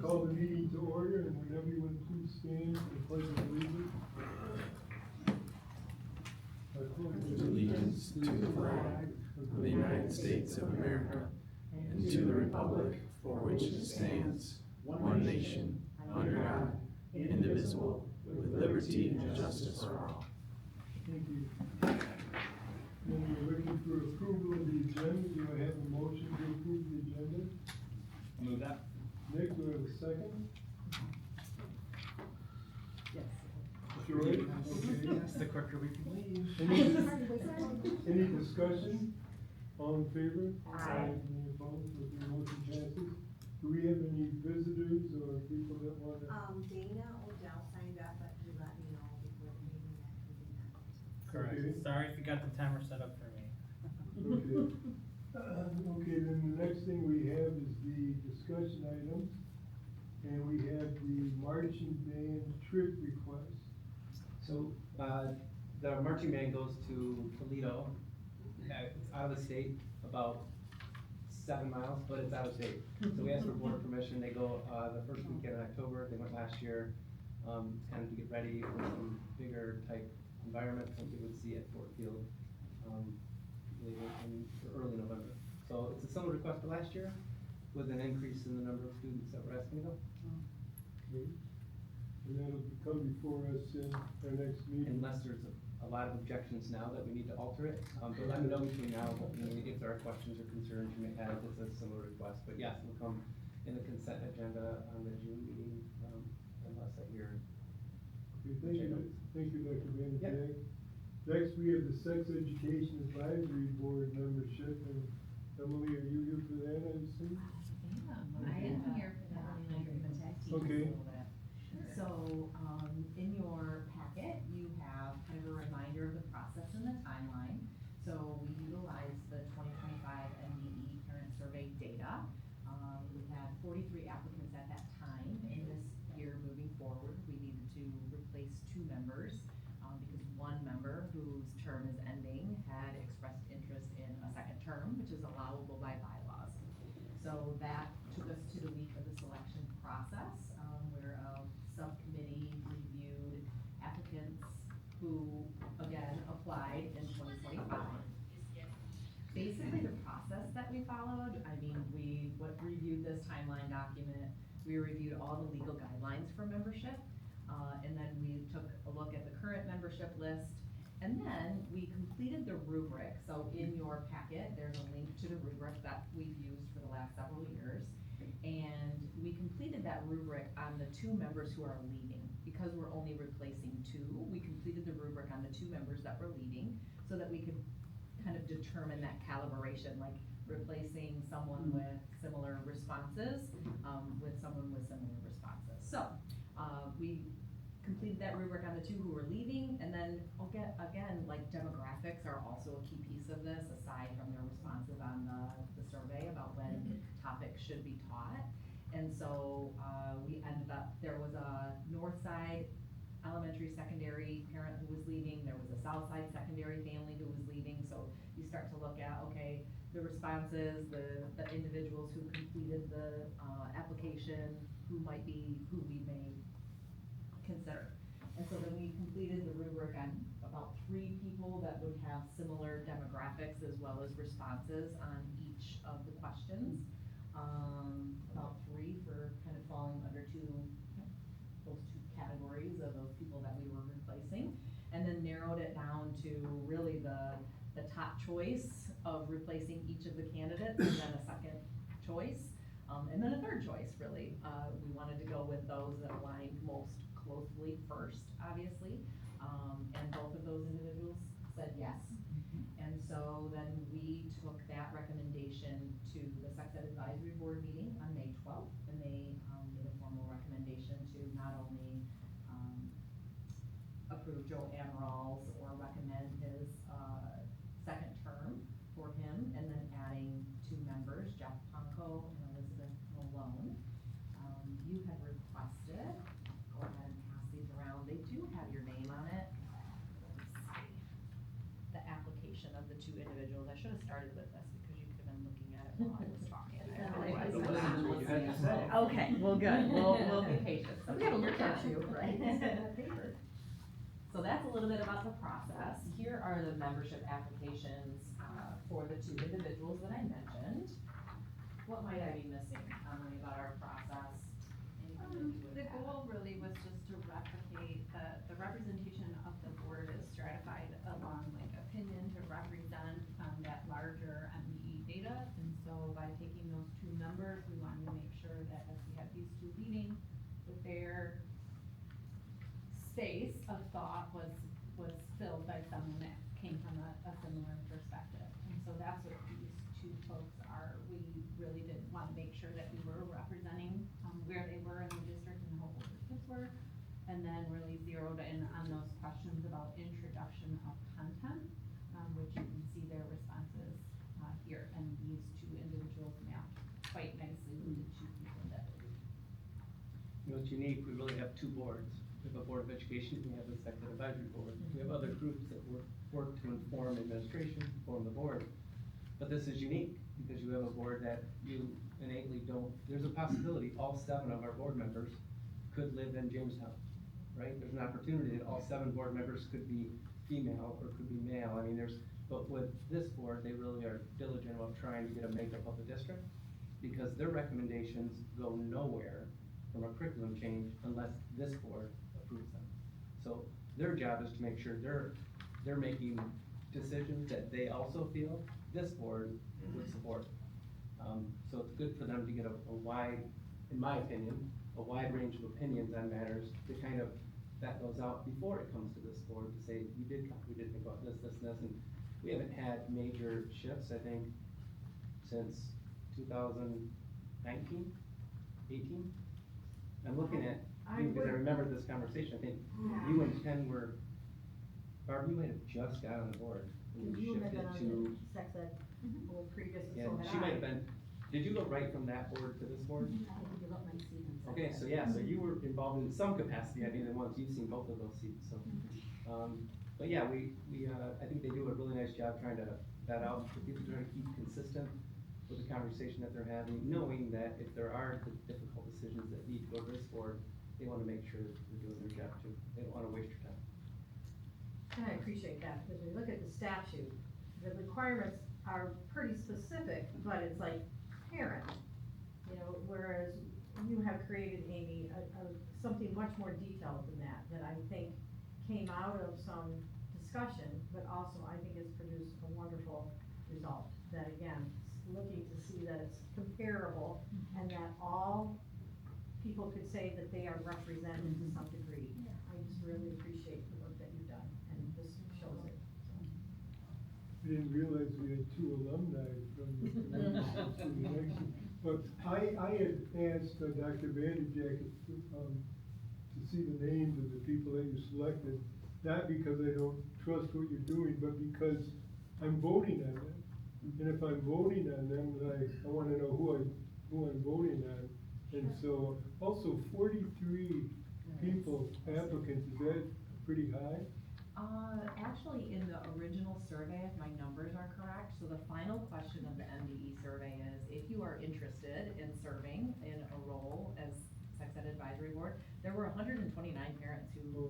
call the meeting to order, and would everyone please stand for the pledge of allegiance? Allegiance to the flag of the United States of America and to the republic for which it stands, one nation, under God, indivisible, with liberty and justice for all. Thank you. Then we're looking for approval of the agenda. Do I have a motion to approve the agenda? Move that. Nick, do I have a second? Yes. Joy? Okay. That's the quicker we can leave. Any discussion? All in favor? Aye. Any opposed? Okay, motion passes. Do we have any visitors or people that want to? Dana Odell signed up, but he let me know before the meeting that he did not. Correct. Okay. Sorry if you got the timer set up for me. Okay. Okay, then the next thing we have is the discussion items. And we have the marching band trip request. So, the marching band goes to Toledo. It's out of the state, about 7 miles, but it's out of state. So we asked for board permission. They go, the first weekend in October. They went last year, kind of to get ready for some bigger type environment, like you would see at Fort Field, later in, or early November. So it's a similar request to last year, with an increase in the number of students that we're asking to go. Okay. And that'll come before us in our next meeting. Unless there's a lot of objections now that we need to alter it, but let me know between now, if there are questions or concerns you may have, this is a similar request, but yes, it'll come in the consent agenda on the June meeting, unless I hear. Okay, thank you, Dr. Van Yep. Dyke. Next, we have the Sex Education Advisory Board membership, and Emily, are you here for that, I assume? I am here for that, I'm the tag team. Okay. So, in your packet, you have kind of a reminder of the process and the timeline. So we utilized the 2025 MDE parent survey data. We had 43 applicants at that time. In this year moving forward, we needed to replace 2 members, because one member whose term is ending had expressed interest in a second term, which is allowable by bylaws. So that took us to the week of the selection process, where a subcommittee reviewed applicants who, again, applied in 2025. Basically, the process that we followed, I mean, we reviewed this timeline document, we reviewed all the legal guidelines for membership, and then we took a look at the current membership list, and then we completed the rubric. So in your packet, there's a link to the rubric that we've used for the last several years. And we completed that rubric on the 2 members who are leaving. Because we're only replacing 2, we completed the rubric on the 2 members that were leaving, so that we could kind of determine that calibration, like replacing someone with similar responses, with someone with similar responses. So, we completed that rubric on the 2 who were leaving, and then again, like demographics are also a key piece of this, aside from their responses on the survey about when topics should be taught. And so we ended up, there was a north side elementary secondary parent who was leaving, there was a south side secondary family who was leaving. So you start to look at, okay, the responses, the individuals who completed the application, who we may consider. And so then we completed the rubric on about 3 people that would have similar demographics as well as responses on each of the questions. About 3 for kind of falling under those 2 categories of those people that we were replacing, and then narrowed it down to really the top choice of replacing each of the candidates, and then a second choice, and then a third choice, really. We wanted to go with those that aligned most closely first, obviously, and both of those individuals said yes. And so then we took that recommendation to the Sex Ed Advisory Board meeting on May 12th, and they made a formal recommendation to not only approve Joe Amaral or recommend his second term for him, and then adding 2 members, Jeff Punko and Elizabeth Malone. You had requested, go ahead and pass these around, they do have your name on it. Let's see. The application of the 2 individuals. I should have started with this because you could have been looking at it while I was talking. I apologize. You had to say. Okay, well, good, we'll be patient. We gotta look at you, right? So that's a little bit about the process. Here are the membership applications, for the two individuals that I mentioned. What might I be missing, Emily, about our process? Anything that you would The have? goal really was just to replicate the representation of the board is stratified along like opinion to represent, that larger MDE data. And so by taking those two members, we wanted to make sure that as we have these two leading, that their space of thought was filled by someone that came from a similar perspective. And so that's what these two folks are. We really did want to make sure that we were representing, where they were in the district and how old their kids were. And then really zeroed in on those questions about introduction of content, which you can see their responses, here. And these two individuals map quite nicely with the two people that we. You know, it's unique, we really have two boards. We have a Board of Education, we have a Sex Ed Advisory Board. We have other groups that work to inform administration, inform the board. But this is unique, because you have a board that you innately don't, there's a possibility all 7 of our board members could live in Jamestown, right? There's an opportunity that all 7 board members could be female or could be male. I mean, but with this board, they really are diligent about trying to get a makeup of the district, because their recommendations go nowhere from a curriculum change unless this board approves them. So their job is to make sure they're making decisions that they also feel this board would support. So it's good for them to get a wide, in my opinion, a wide range of opinions on matters to kind of, that goes out before it comes to this board to say, we did think about this, and we haven't had major shifts, I think, since 2019, 18. I'm looking at, because I remember this conversation, I think you and Ken were, Barb, you might have just got on the board when we You had been shifted on to. the sex ed, well, previous, Yeah, so had she might have I. been, did you go right from that board to this board? I had to give up my seat in sex Okay, ed. so yeah, so you were involved in some capacity, I mean, once, you've seen both of those seats, so. But yeah, we I think they do a really nice job trying to vet out, the people trying to keep consistent with the conversation that they're having, knowing that if there are difficult decisions that need to go to this board, they wanna make sure that they're doing their job too, they don't wanna waste your time. And I appreciate that, because when you look at the statute, the requirements are pretty specific, but it's like parent, you know, whereas you have created, Amy, something much more detailed than that I think came out of some discussion, but also I think it's produced a wonderful result. That again, looking to see that it's comparable and that all people could say that they are represented to some degree. I just really appreciate the work that you've done, and this shows it, so. I didn't realize we had 2 alumni from the election. But I had asked Dr. Vanderjack to see the names of the people that you selected, not because I don't trust what you're doing, but because I'm voting on them. And if I'm voting on them, then I wanna know who I'm voting on. And so, also 43 people, applicants, is that pretty high? Actually, in the original survey, if my numbers are correct, so the final question of the MDE survey is, if you are interested in serving in a role as Sex Ed Advisory Board, there were 129 parents who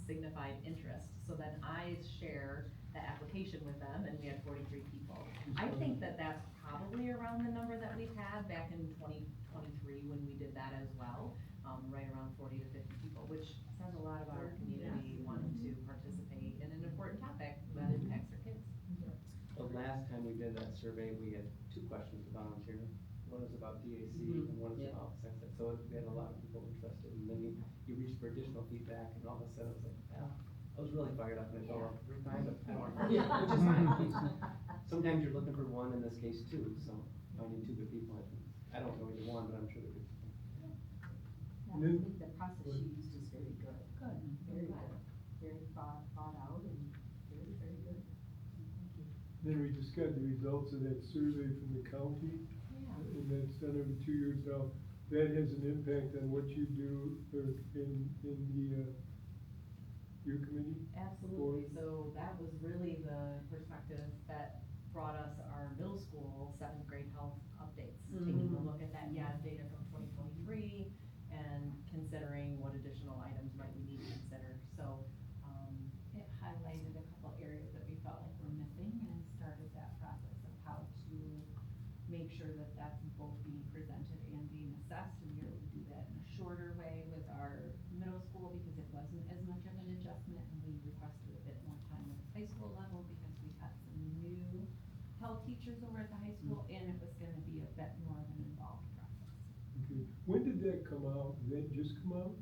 signified interest. So then I shared the application with them, and we had 43 people. I think that that's probably around the number that we've had back in 2023 when we did that as well, right around 40 to 50 people, which says a lot about our community wanting to participate in an important topic that impacts our kids. The last time we did that survey, we had 2 questions to volunteer. One was about DAC and one was about sex ed, so we had a lot of people interested, and then you reached for additional feedback, and all of a sudden it was like, wow. I was really fired up, and I thought, every time, but I don't know, which is fine. Sometimes you're looking for 1, in this case 2, so finding 2 good people, I don't know either one, but I'm sure they're good people. Yeah, I think the process you used is very good. Good. Very good, very thought out and very, very good. Thank you. Then we just got the results of that survey from the county, and that's done every 2 years now. That has an impact on what you do in the, your committee? Absolutely, so that was really the perspective that brought us our middle school 7th grade health updates. Taking a look at that data from 2023 2023, and considering what additional items might we need to consider. So, It highlighted a couple areas that we felt like were missing and started that process of how to make sure that that's both being presented and being assessed. And we were able to do that in a shorter way with our middle school because it wasn't as much of an adjustment, and we requested a bit more time at the high school level because we had some new health teachers over at the high school, and it was gonna be a bit more of an involved process. Okay, when did that come out? Did that just come out?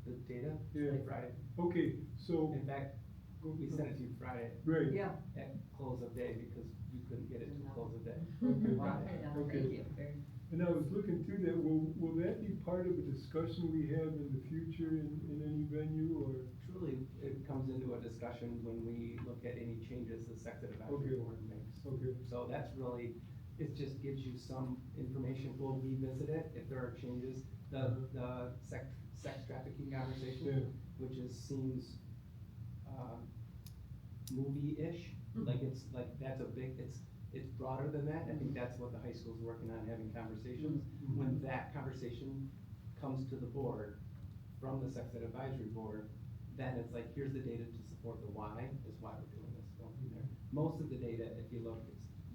The data, Yeah. like Friday. Okay, so, In fact, we sent it to you Friday right. yeah. at close of day because you couldn't get it to close of day. Okay. Friday. Okay. And I was looking through that, will that be part of a discussion we have in the future in any venue, or? Truly, it comes into a discussion when we look at any changes the Sector Advisory Okay. Board makes. Okay. So that's really, it just gives you some information, we'll revisit it if there are changes. The sex trafficking Yeah. conversation, which seems, movie-ish, like that's a big, it's broader than that, I think that's what the high school's working on, having conversations. Mhm. When that conversation comes to the board from the Sex Ed Advisory Board, then it's like, here's the data to support the why, is why we're doing this, going through there. Most of the data, if you look,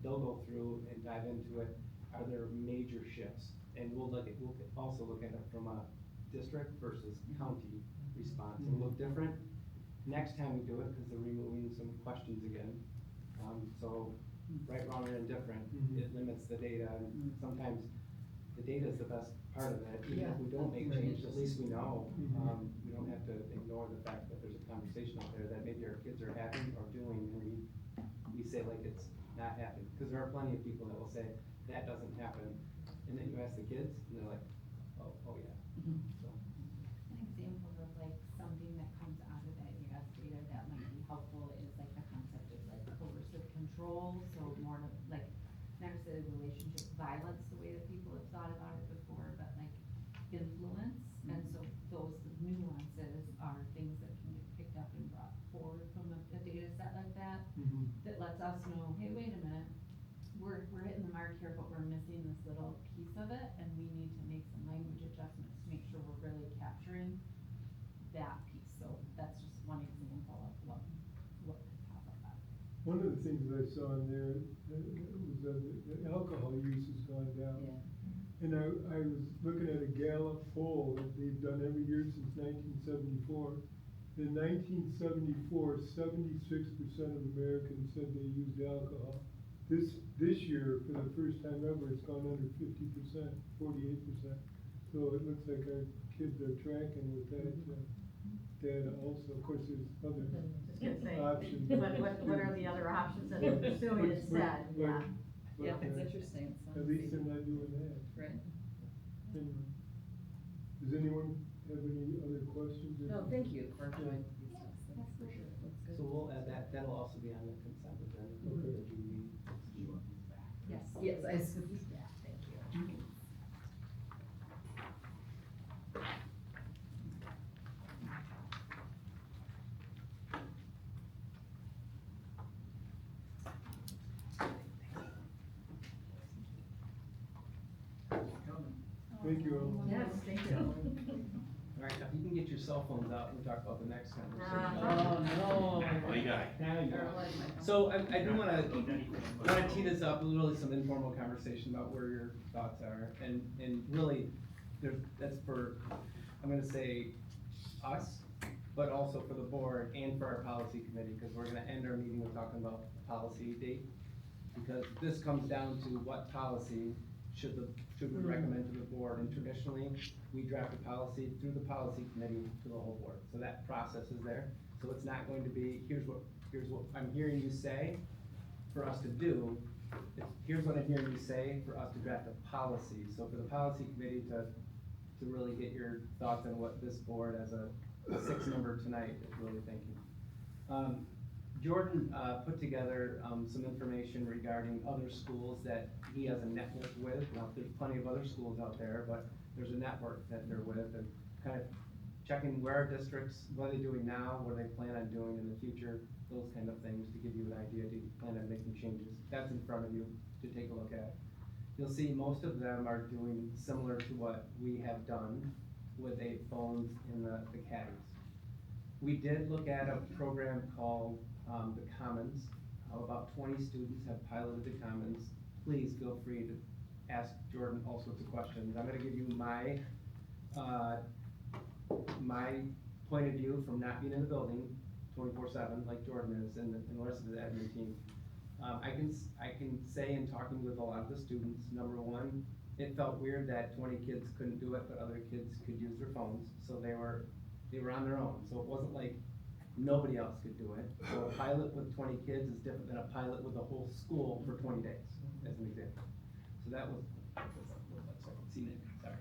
they'll go through and dive into it, are there major shifts? And we'll also look at it from a district versus county response, it'll look different next time we do it, because they're removing some questions again. So, right, wrong, or indifferent, it limits the data, and sometimes the data is the best part of it. Even if we don't make changes, at least we know. We don't have to ignore the fact that there's a conversation out there that maybe our kids are having or doing, and we say like it's not happening. Because there are plenty of people that will say, that doesn't happen, and then you ask the kids, and they're like, oh yeah. So. An example of like something that comes out of that US data that might be helpful is like the concept of like coercive control, so more to, like, not necessarily relationship violence, the way that people have thought about it before, but like influence. And so those nuances are things that can get picked up and brought forward from a data set like that, that lets us know, hey, wait a minute, we're hitting the mark here, but we're missing this little piece of it, and we need to make some language adjustments to make sure we're really capturing that piece. So that's just one example of what could pop up out of it. One of the things I saw in there, was that the alcohol use has gone down. And I was looking at a Gallup poll that they've done every year since 1974. In 1974, 76% of Americans said they used alcohol. This year, for the first time ever, it's gone under 50%, 48%. So it looks like our kids are tracking with that data also. Of course, there's other Just gonna say, options. what are the other options that they're pursuing instead, yeah. But, It's interesting. It's at least they're not doing that. Right. Anyway. Does anyone have any other questions? No, thank you for doing these things. That's For great. sure. That's good. So we'll add that, that'll also be on the consent agenda. Okay. The June meeting. Yes. Yes, I, Yeah, thank you. Thank you all. Yes, thank you. All right, now if you can get your cell phones out, we'll talk about the next conversation. Uh-huh. Oh, no. So I do wanna tee this up, really some informal conversation about where your thoughts are, and really, that's for, I'm gonna say, us, but also for the board and for our policy committee, because we're gonna end our meeting with talking about the policy date. Because this comes down to what policy should we recommend to the board, and traditionally, we draft a policy through the policy committee to the whole board, so that process is there. So it's not going to be, here's what I'm hearing you say for us to do, here's what I'm hearing you say for us to draft a policy. So for the policy committee to really get your thoughts on what this board as a 6-member tonight is really thinking. Jordan put together some information regarding other schools that he has a network with. Now, there's plenty of other schools out there, but there's a network that they're with, and kind of checking where our districts, what are they doing now, what do they plan on doing in the future, those kind of things to give you an idea. Do you plan on making changes? That's in front of you to take a look at. you'll see most of them are doing similar to what we have done with a phones in the caddies. We did look at a program called, the Commons. About 20 students have piloted the Commons. Please feel free to ask Jordan all sorts of questions. I'm gonna give you my point of view from not being in the building 24/7 like Jordan is and the rest of the admin team. I can say in talking with a lot of the students, number one, it felt weird that 20 kids couldn't do it, but other kids could use their phones, so they were on their own. So it wasn't like nobody else could do it. So a pilot with 20 kids is different than a pilot with a whole school for 20 days, as an example. So that was, see Nick, sorry.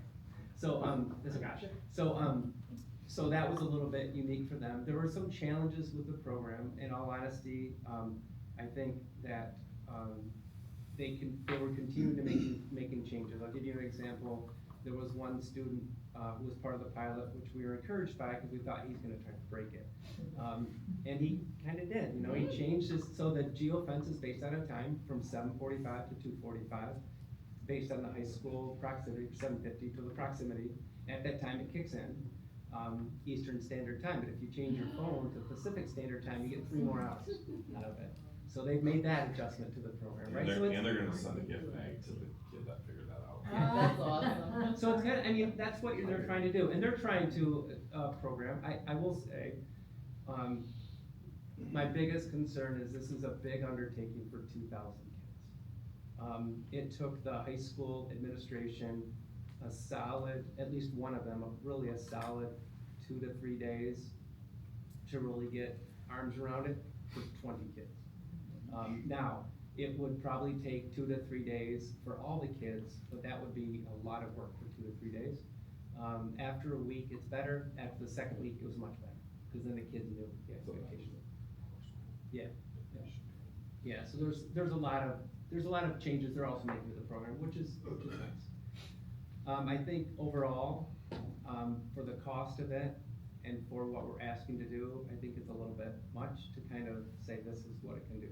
So, this is gotcha. So that was a little bit unique for them. There were some challenges with the program. In all honesty, I think that they were continuing to making changes. I'll give you an example. There was one student who was part of the pilot, which we were encouraged by because we thought he's going to try to break it, and he kind of did. You know, he changed his so the geofence is based on a time from 7:45 to 2:45, based on the high school proximity, 7:50 to the proximity. At that time, it kicks in. Eastern Standard Time, but if you change your phone to Pacific Standard Time, you get 3 more hours out of it. So they've made that adjustment to the program, right? And they're gonna send a gift bag to the kid that figured that out. That's awesome. So it's kind of, I mean, that's what they're trying to do, and they're trying to, program, I will say, my biggest concern is this is a big undertaking for 2,000 kids. It took the high school administration a solid, at least one of them, really a solid 2 to 3 days to really get arms around it for 20 kids. Now, it would probably take 2 to 3 days for all the kids, but that would be a lot of work for 2 to 3 days. After a week, it's better. After the second week, it was much better, because then the kids knew the expectation. Yeah, yeah. So there's a lot of changes they're also making to the program, which is nice. I think overall, for the cost of it and for what we're asking to do, I think it's a little bit much to kind of say this is what it can do.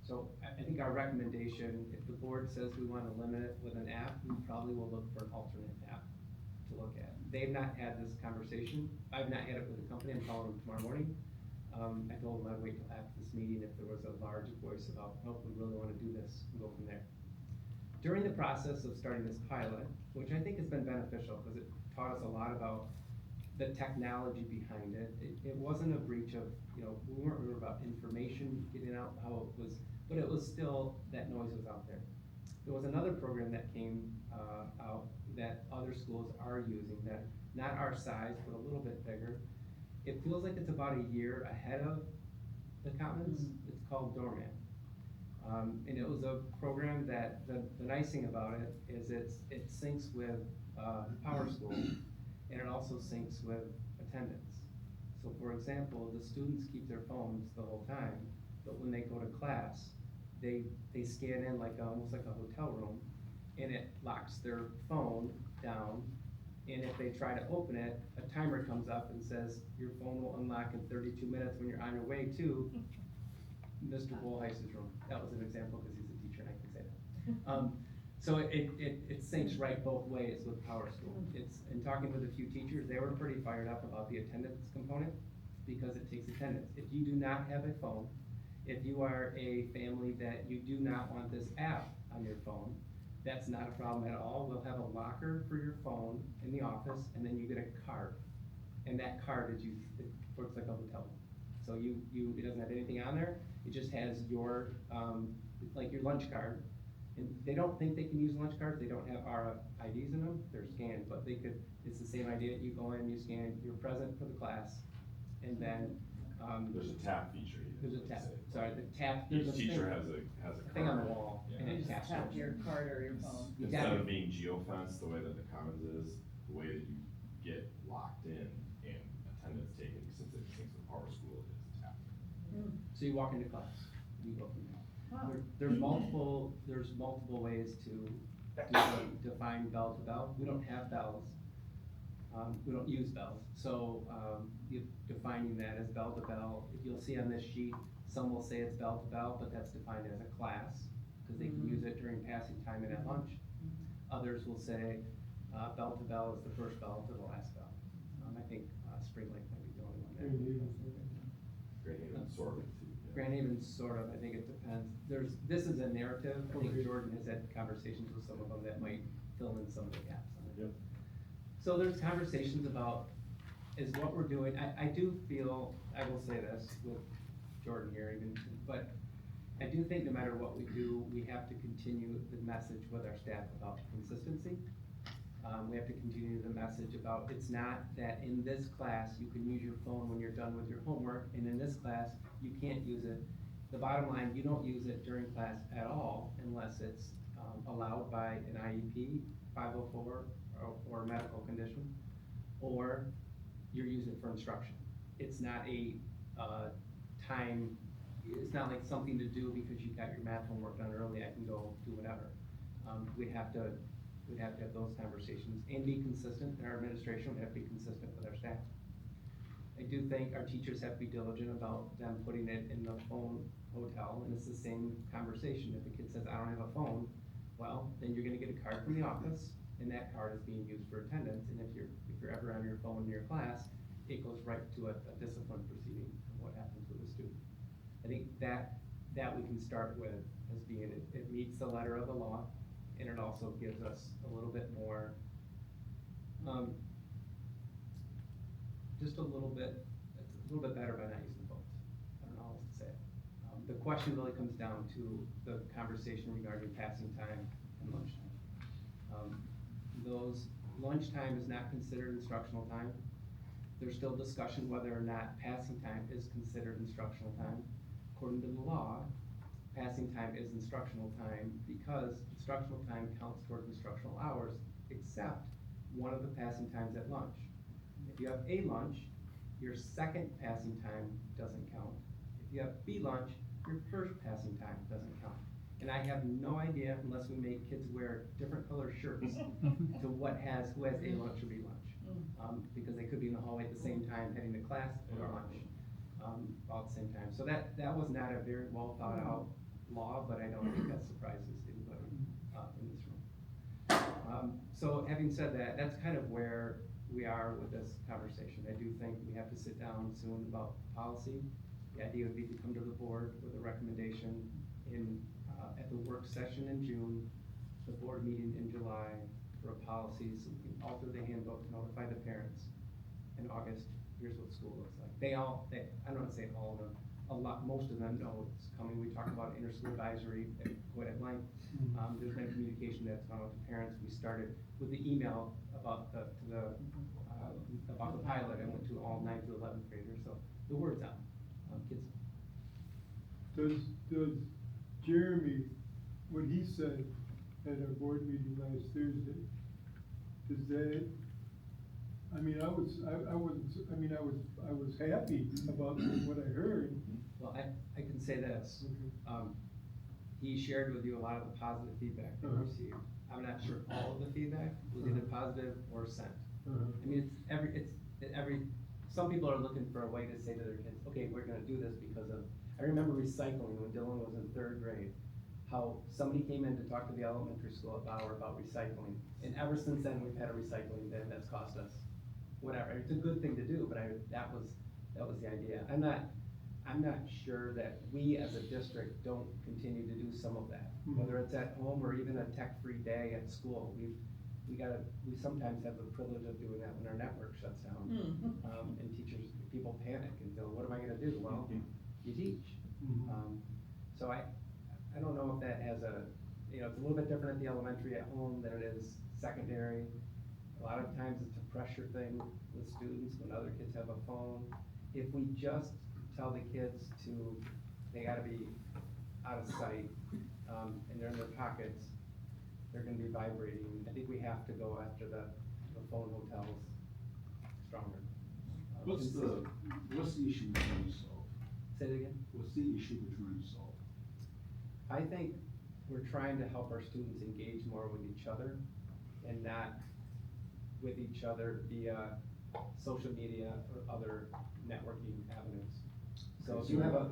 So I think our recommendation, if the board says we want to limit it with an app, we probably will look for an alternate app to look at. They've not had this conversation. I've not had it with the company. I'm calling them tomorrow morning. I told them I'd wait till after this meeting if there was a large voice about, oh, we really want to do this, and go from there. During the process of starting this pilot, which I think has been beneficial because it taught us a lot about the technology behind it. It wasn't a breach of, we weren't worried about information getting out, how it was, but it was still, that noise was out there. There was another program that came out that other schools are using that, not our size, but a little bit bigger. It feels like it's about a year ahead of the Commons. It's called Doorman. And it was a program that, the nice thing about it is it syncs with Power School, and it also syncs with attendance. So for example, the students keep their phones the whole time, but when they go to class, they scan in like almost like a hotel room, and it locks their phone down, and if they try to open it, a timer comes up and says, your phone will unlock in 32 minutes when you're on your way to Mr. Bullheis's room. That was an example because he's a teacher and I can say that. So it syncs right both ways with Power School. In talking with a few teachers, they were pretty fired up about the attendance component because it takes attendance. If you do not have a phone, if you are a family that you do not want this app on your phone, that's not a problem at all. We'll have a locker for your phone in the office, and then you get a card. And that card it works like a hotel. So it doesn't have anything on there. It just has your, like your lunch card. And they don't think they can use lunch cards. They don't have RFIDs in them. They're scanned, but they could, it's the same idea. You go in, you scan, you're present for the class, and then, there's a tap feature. there's a tap, sorry, the tap. Each there's a teacher thing- has a thing on the card. wall, Yeah. and You it just taps. tap your card or your phone. Instead of being geofenced, the way that the Commons is, the way that you get locked in and attendance taken, since it syncs with Power School, is tap. So you walk into class, you go from there. Wow. There's multiple ways to define bell to bell. We don't have bells. We don't use bells. So, defining that as bell to bell, if you'll see on this sheet, some will say it's bell to bell, but that's defined as a class. cause they can use it during passing time and at lunch. Others will say, bell to bell is the first bell to the last bell. I think, Spring Lake might be the only one that. Great Haven, sort of, too. Yeah. Grand Haven, sort of, I think it depends. This is a narrative, I think Okay. Jordan has had conversations with some of them that might fill in some of the gaps on it. Yep. So there's conversations about, is what we're doing, I do feel, I will say this with Jordan here even, but I do think no matter what we do, we have to continue the message with our staff about consistency. We have to continue the message about, it's not that in this class, you can use your phone when you're done with your homework, and in this class, you can't use it. The bottom line, you don't use it during class at all unless it's allowed by an IEP, 504, or a medical condition, or you're using it for instruction. It's not a time, it's not like something to do because you got your math homework done early, I can go do whatever. We'd have to have those conversations and be consistent, and our administration would have to be consistent with our staff. I do think our teachers have to be diligent about them putting it in the phone hotel, and it's the same conversation. If a kid says, I don't have a phone, well, then you're gonna get a card from the office, and that card is being used for attendance, and if you're ever on your phone in your class, it goes right to a discipline proceeding, and what happens with a student. I think that we can start with as being, it meets the letter of the law, and it also gives us a little bit more, just a little bit, it's a little bit better by not using phones. I don't know how else to say it. The question really comes down to the conversation regarding passing time and lunchtime. Those lunchtime is not considered instructional time. There's still discussion whether or not passing time is considered instructional time. According to the law, passing time is instructional time because instructional time counts towards instructional hours, except one of the passing times at lunch. If you have a lunch, your second passing time doesn't count. If you have B lunch, your first passing time doesn't count. And I have no idea, unless we make kids wear different color shirts, to who has A lunch or B lunch. Because they could be in the hallway at the same time heading to class or lunch, all at the same time. So that was not a very well thought out law, but I don't think that surprises anybody in this room. So having said that, that's kind of where we are with this conversation. I do think we have to sit down soon about policy. The idea would be to come to the board with a recommendation at the work session in June, the board meeting in July for a policy, so we can alter the handbook, notify the parents. In August, here's what school looks like. I don't want to say all of them, most of them know it's coming. We talked about inter-school advisory quite at length. There's been communication that's gone out to parents. We started with the email about the pilot and went to all 9th to 11th graders, so the word's out. Kids. Does Jeremy, what he said at our board meeting last Thursday, does that, I mean, I was happy about what I heard. Well, I can say this. He shared with you a lot of the positive feedback that we received. I'm not sure all of the feedback was either positive or sent. I mean, some people are looking for a way to say to their kids, okay, we're gonna do this because of, I remember recycling when Dylan was in 3rd grade, how somebody came in to talk to the elementary school at Bauer about recycling. And ever since then, we've had a recycling bin that's cost us whatever. It's a good thing to do, but that was the idea. I'm not sure that we as a district don't continue to do some of that, whether it's at home or even a tech-free day at school. We sometimes have the privilege of doing that when our network shuts down. And people panic and go, what am I gonna do? Well, you teach. So I don't know if that has it's a little bit different at the elementary at home than it is secondary. A lot of times it's a pressure thing with students when other kids have a phone. If we just tell the kids they gotta be out of sight, and they're in their pockets, they're gonna be vibrating. I think we have to go after the phone hotels stronger. What's the issue we're trying to solve? Say it again? What's the issue we're trying to solve? I think we're trying to help our students engage more with each other and not with each other via social media or other networking avenues. So if you have a,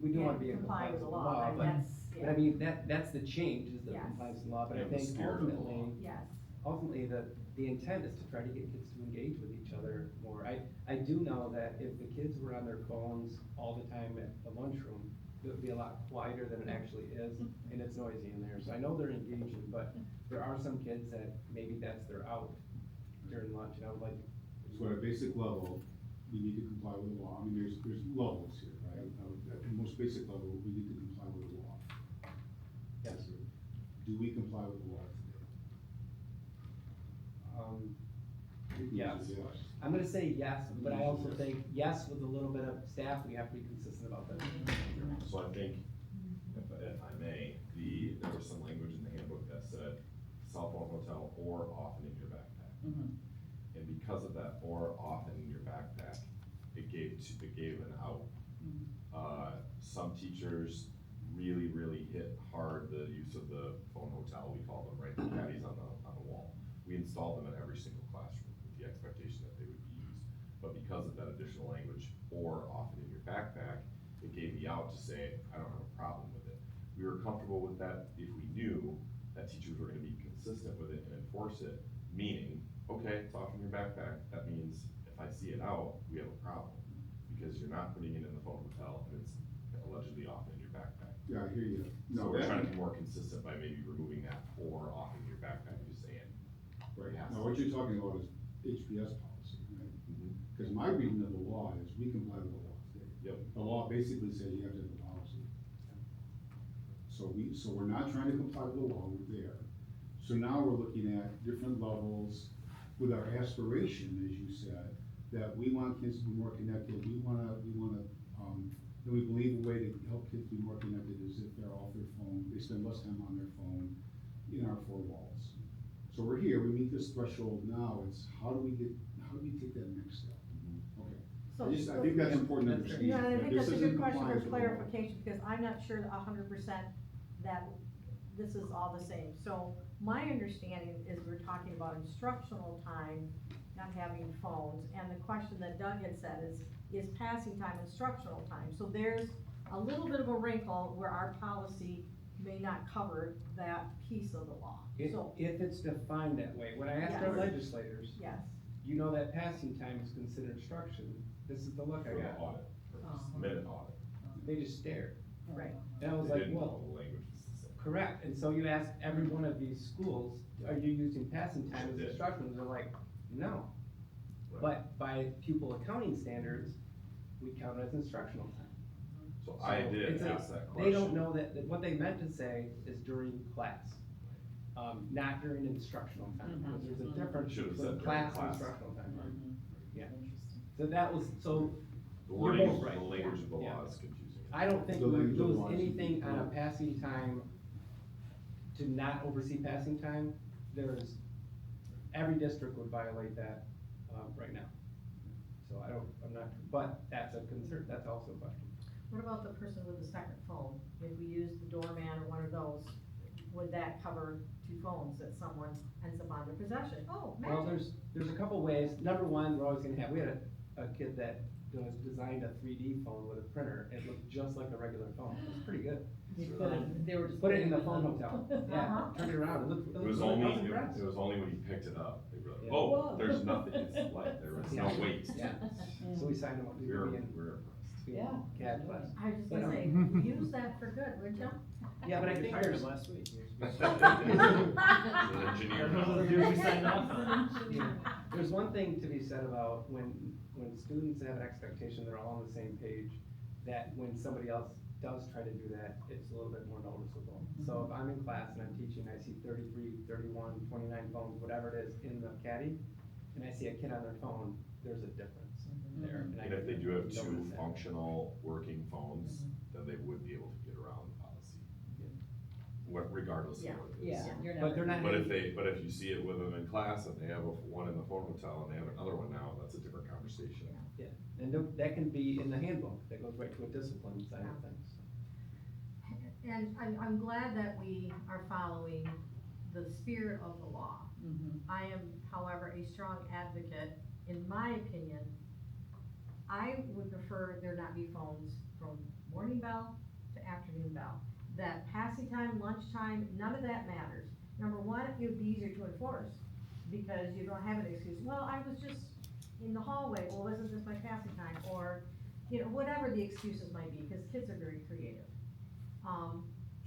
we do want to be in comply compliance with with the the law, law, and but that's, But I mean, that's the change, is the Yes. compliance with law, but I Yeah, the think spirit of the law. ultimately, the intent is to try to get kids to engage with each other more. I do know that if the kids were on their phones all the time at the lunchroom, it would be a lot quieter than it actually is, and it's noisy in there, so I know they're engaging, but there are some kids that maybe that's their out during lunch, and I would like, So at a basic level, we need to comply with the law. I mean, there's levels here, right? At the most basic level, we need to comply with the law. yes, Do we comply with the law today? I think the yes. answer is yes. I'm gonna say yes, but I also think yes with a little bit of staff, we have to be consistent about that. So I think, if I may, there was some language in the handbook that said cell phone hotel or often in your backpack. And because of that or often in your backpack, it gave an out. Some teachers really hit hard the use of the phone hotel, we call them, right, the caddies on the wall. We installed them in every single classroom with the expectation that they would be used. But because of that additional language, or often in your backpack, it gave me out to say, I don't have a problem with it. We were comfortable with that if we knew that teachers were gonna be consistent with it and enforce it, meaning, okay, it's off in your backpack, that means if I see it out, we have a problem. Because you're not putting it in the phone hotel and it's allegedly off in your backpack. Yeah, I hear you. So No, we're that- trying to be more consistent by maybe removing that or off in your backpack, just saying. Right, it has now to what be. you're talking about is HPS policy, right? Mhm. Because my reading of the law is we comply with the law today. Yep. The law basically says you have to have a policy. So we're not trying to comply with the law, we're there. So now we're looking at different levels with our aspiration, as you said, that we want kids to be more connected, we and we believe a way to help kids be more connected is if they're off their phone, they spend less time on their phone in our four walls. So we're here, we meet this threshold now, it's how do we take that next step? Okay. I think that's important to understand. Yeah, and I that think this that's a is in good question compliance for with the law. clarification, because I'm not sure 100% that this is all the same. So my understanding is we're talking about instructional time, not having phones, and the question that Doug had said is passing time instructional time? So there's a little bit of a wrinkle where our policy may not cover that piece of the law. So, If it's defined that way, when I asked our Yes. legislators, yes, you know that passing time is considered instruction, this is the look I For the got. audit purpose, minute audit. They just stared. right. And I was They like, didn't know well, the language was the same. correct, and so you ask every one of these schools, are you using passing time as They did. instruction? And they're like, no. Right. But by pupil accounting standards, we count it as instructional time. So I So did it's a- ask that question. They don't know that what they meant to say is during class, not during instructional time, because there's a difference Should've between said during class and class. instructional time. Yeah, Interesting. so that was, so, The you're wording, both right. the language of the Yeah. law is confusing. I don't think The we would language of lose law is anything on a correct. passing time to not oversee passing time. There's, every district would violate that, right now. So I'm not, but that's a concern, that's also a question. What about the person with the second phone? If we use the doorman or one of those, would that cover two phones that someone ends up on their possession? Oh, Well, magic. there's a couple ways. Number one, we're always gonna have, we had a kid that designed a 3D phone with a printer. It looked just like a regular phone. It was pretty good. They were just. Put it in the phone hotel. Yeah, Uh-huh. turned it around. It looked It was really- only, I was impressed. it was only when he picked it up, they were like, Yeah. oh, Whoa. there's nothing, it's like, there was no Yeah. weight. Yeah. So we signed him up. He's We gonna were be in impressed. Yeah. CAD class. I was just But, gonna say, um, use that for good, would you? Yeah, but I think there's, last week. An engineer. We signed off. there's one thing to be said about when students have an expectation, they're all on the same page, that when somebody else does try to do that, it's a little bit more noticeable. So if I'm in class and I'm teaching, I see 33, 31, 29 phones, whatever it is, in the caddy, and I see a kid on their phone, there's a difference there. I And if they do have notice two that. functional working phones, then they would be able to get around the policy. Regardless of Yeah. what it is. Yeah, you're But they're never. not. But if you see it with them in class and they have one in the phone hotel and they have another one now, that's a different conversation. Yeah, and that can be in the handbook, that goes right to a discipline side of things. And I'm glad that we are following the spirit of the law. I am, however, a strong advocate, in my opinion, I would prefer there not be phones from morning bell to afternoon bell. that passing time, lunchtime, none of that matters. Number one, it would be easier to enforce, because you don't have an excuse, well, I was just in the hallway, well, wasn't this my passing time, or, you know, whatever the excuses might be, because kids are very creative.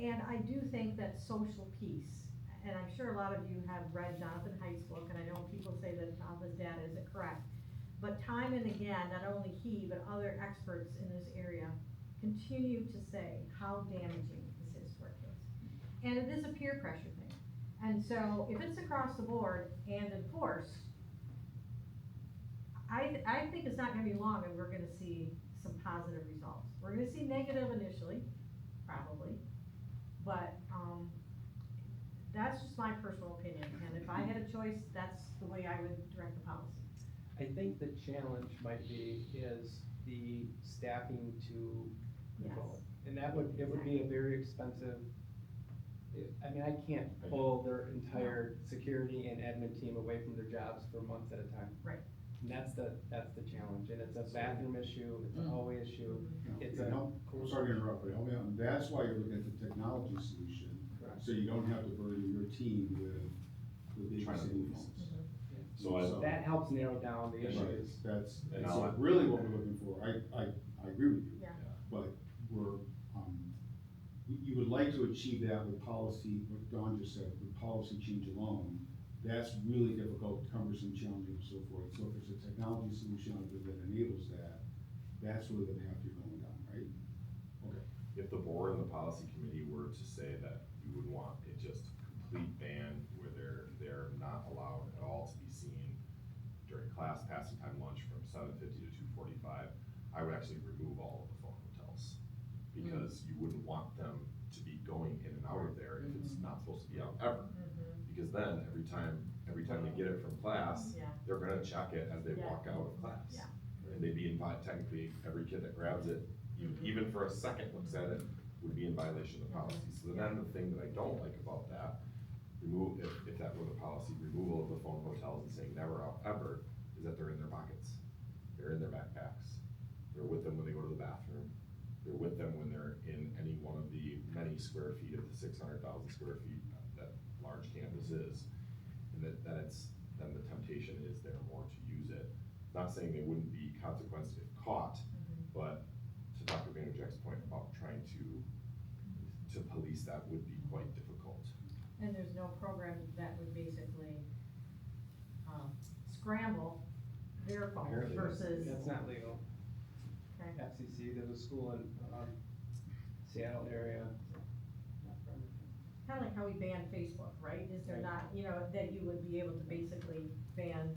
And I do think that social piece, and I'm sure a lot of you have read Jonathan Haidt's book, and I know people say that Jonathan's data isn't correct, but time and again, not only he, but other experts in this area continue to say how damaging this is for kids. And it is a peer pressure thing. And so if it's across the board and enforced, I think it's not gonna be long and we're gonna see some positive results. We're gonna see negative initially, probably, but, that's just my personal opinion, and if I had a choice, that's the way I would direct the policy. I think the challenge might be is the staffing to control it. And that would, it would be a very expensive, I mean, I can't pull their entire security and admin team away from their jobs for months at a time. Right. And that's the challenge, and it's a bathroom issue, it's a hallway issue, it's a. Sorry to interrupt, but help me out, and that's why you're looking at the technology solution, Correct. so you don't have to burden your team with babysitting phones. So That helps narrow down the issues. That's And I'll- really what we're looking for, I agree with you. Yeah. But we're, you would like to achieve that with policy, what Dawn just said, with policy change alone. That's really difficult, cumbersome, challenging, and so forth. So if there's a technology solution out there that enables that, that's really the path you're going down, right? Okay. if the board and the policy committee were to say that you would want a just complete ban where they're not allowed at all to be seen during class, passing time, lunch from 7:50 to 2:45, I would actually remove all of the phone hotels. Because you wouldn't want them to be going in and out of there if it's not supposed to be out ever. Because then, every time they get it from class, Yeah. they're gonna check it as they Yeah. walk out of class. Yeah. And they'd be in, technically, every kid that grabs it, even for a second looks at it, would be in violation of the policy. So then the thing that I don't like about that, if that were the policy, removal of the phone hotels and saying never out ever, is that they're in their pockets. They're in their backpacks. They're with them when they go to the bathroom. They're with them when they're in any one of the many square feet of the 600,000 square feet that large campus is. And then the temptation is there more to use it. Not saying they wouldn't be consequenced if caught, but to Dr. Vanderjack's point about trying to police that would be quite difficult. And there's no program that would basically, scramble their phones Apparently versus. That's not legal. Okay. FCC, there's a school in, Seattle area. Kinda like how we banned Facebook, right? Is there not, you know, that you would be able to basically ban,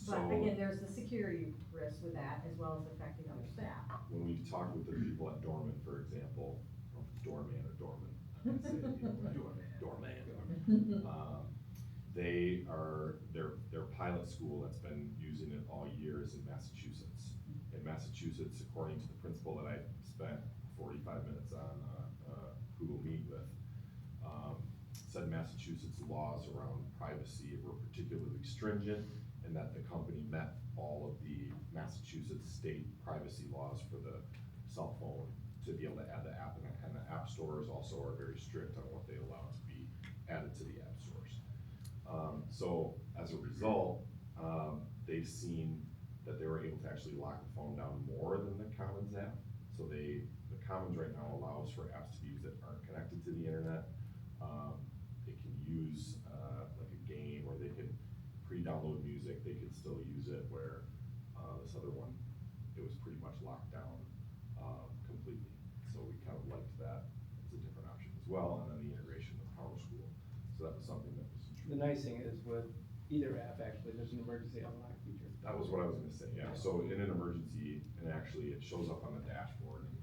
but So again, there's the security risk with that as well as affecting other staff. when we talked with the people at Dorman, for example, or Doorman or Dorman, I'd say, Doorman. Their pilot school that's been using it all year is in Massachusetts. In Massachusetts, according to the principal that I spent 45 minutes on Google Meet with, said Massachusetts laws around privacy were particularly stringent and that the company met all of the Massachusetts state privacy laws for the cell phone to be able to add the app, and the app stores also are very strict on what they allow to be added to the app stores. So as a result, they've seen that they were able to actually lock the phone down more than the Commons app. So the Commons right now allows for apps to be used that aren't connected to the internet. They can use like a game, or they can pre-download music, they can still use it, where this other one, it was pretty much locked down completely. So we kind of liked that as a different option as well, and then the integration with Power School. So that was something that was The nice thing is with either app, actually, there's an emergency unlock feature. That was what I was gonna say, yeah, so in an emergency, and actually it shows up on the dashboard, and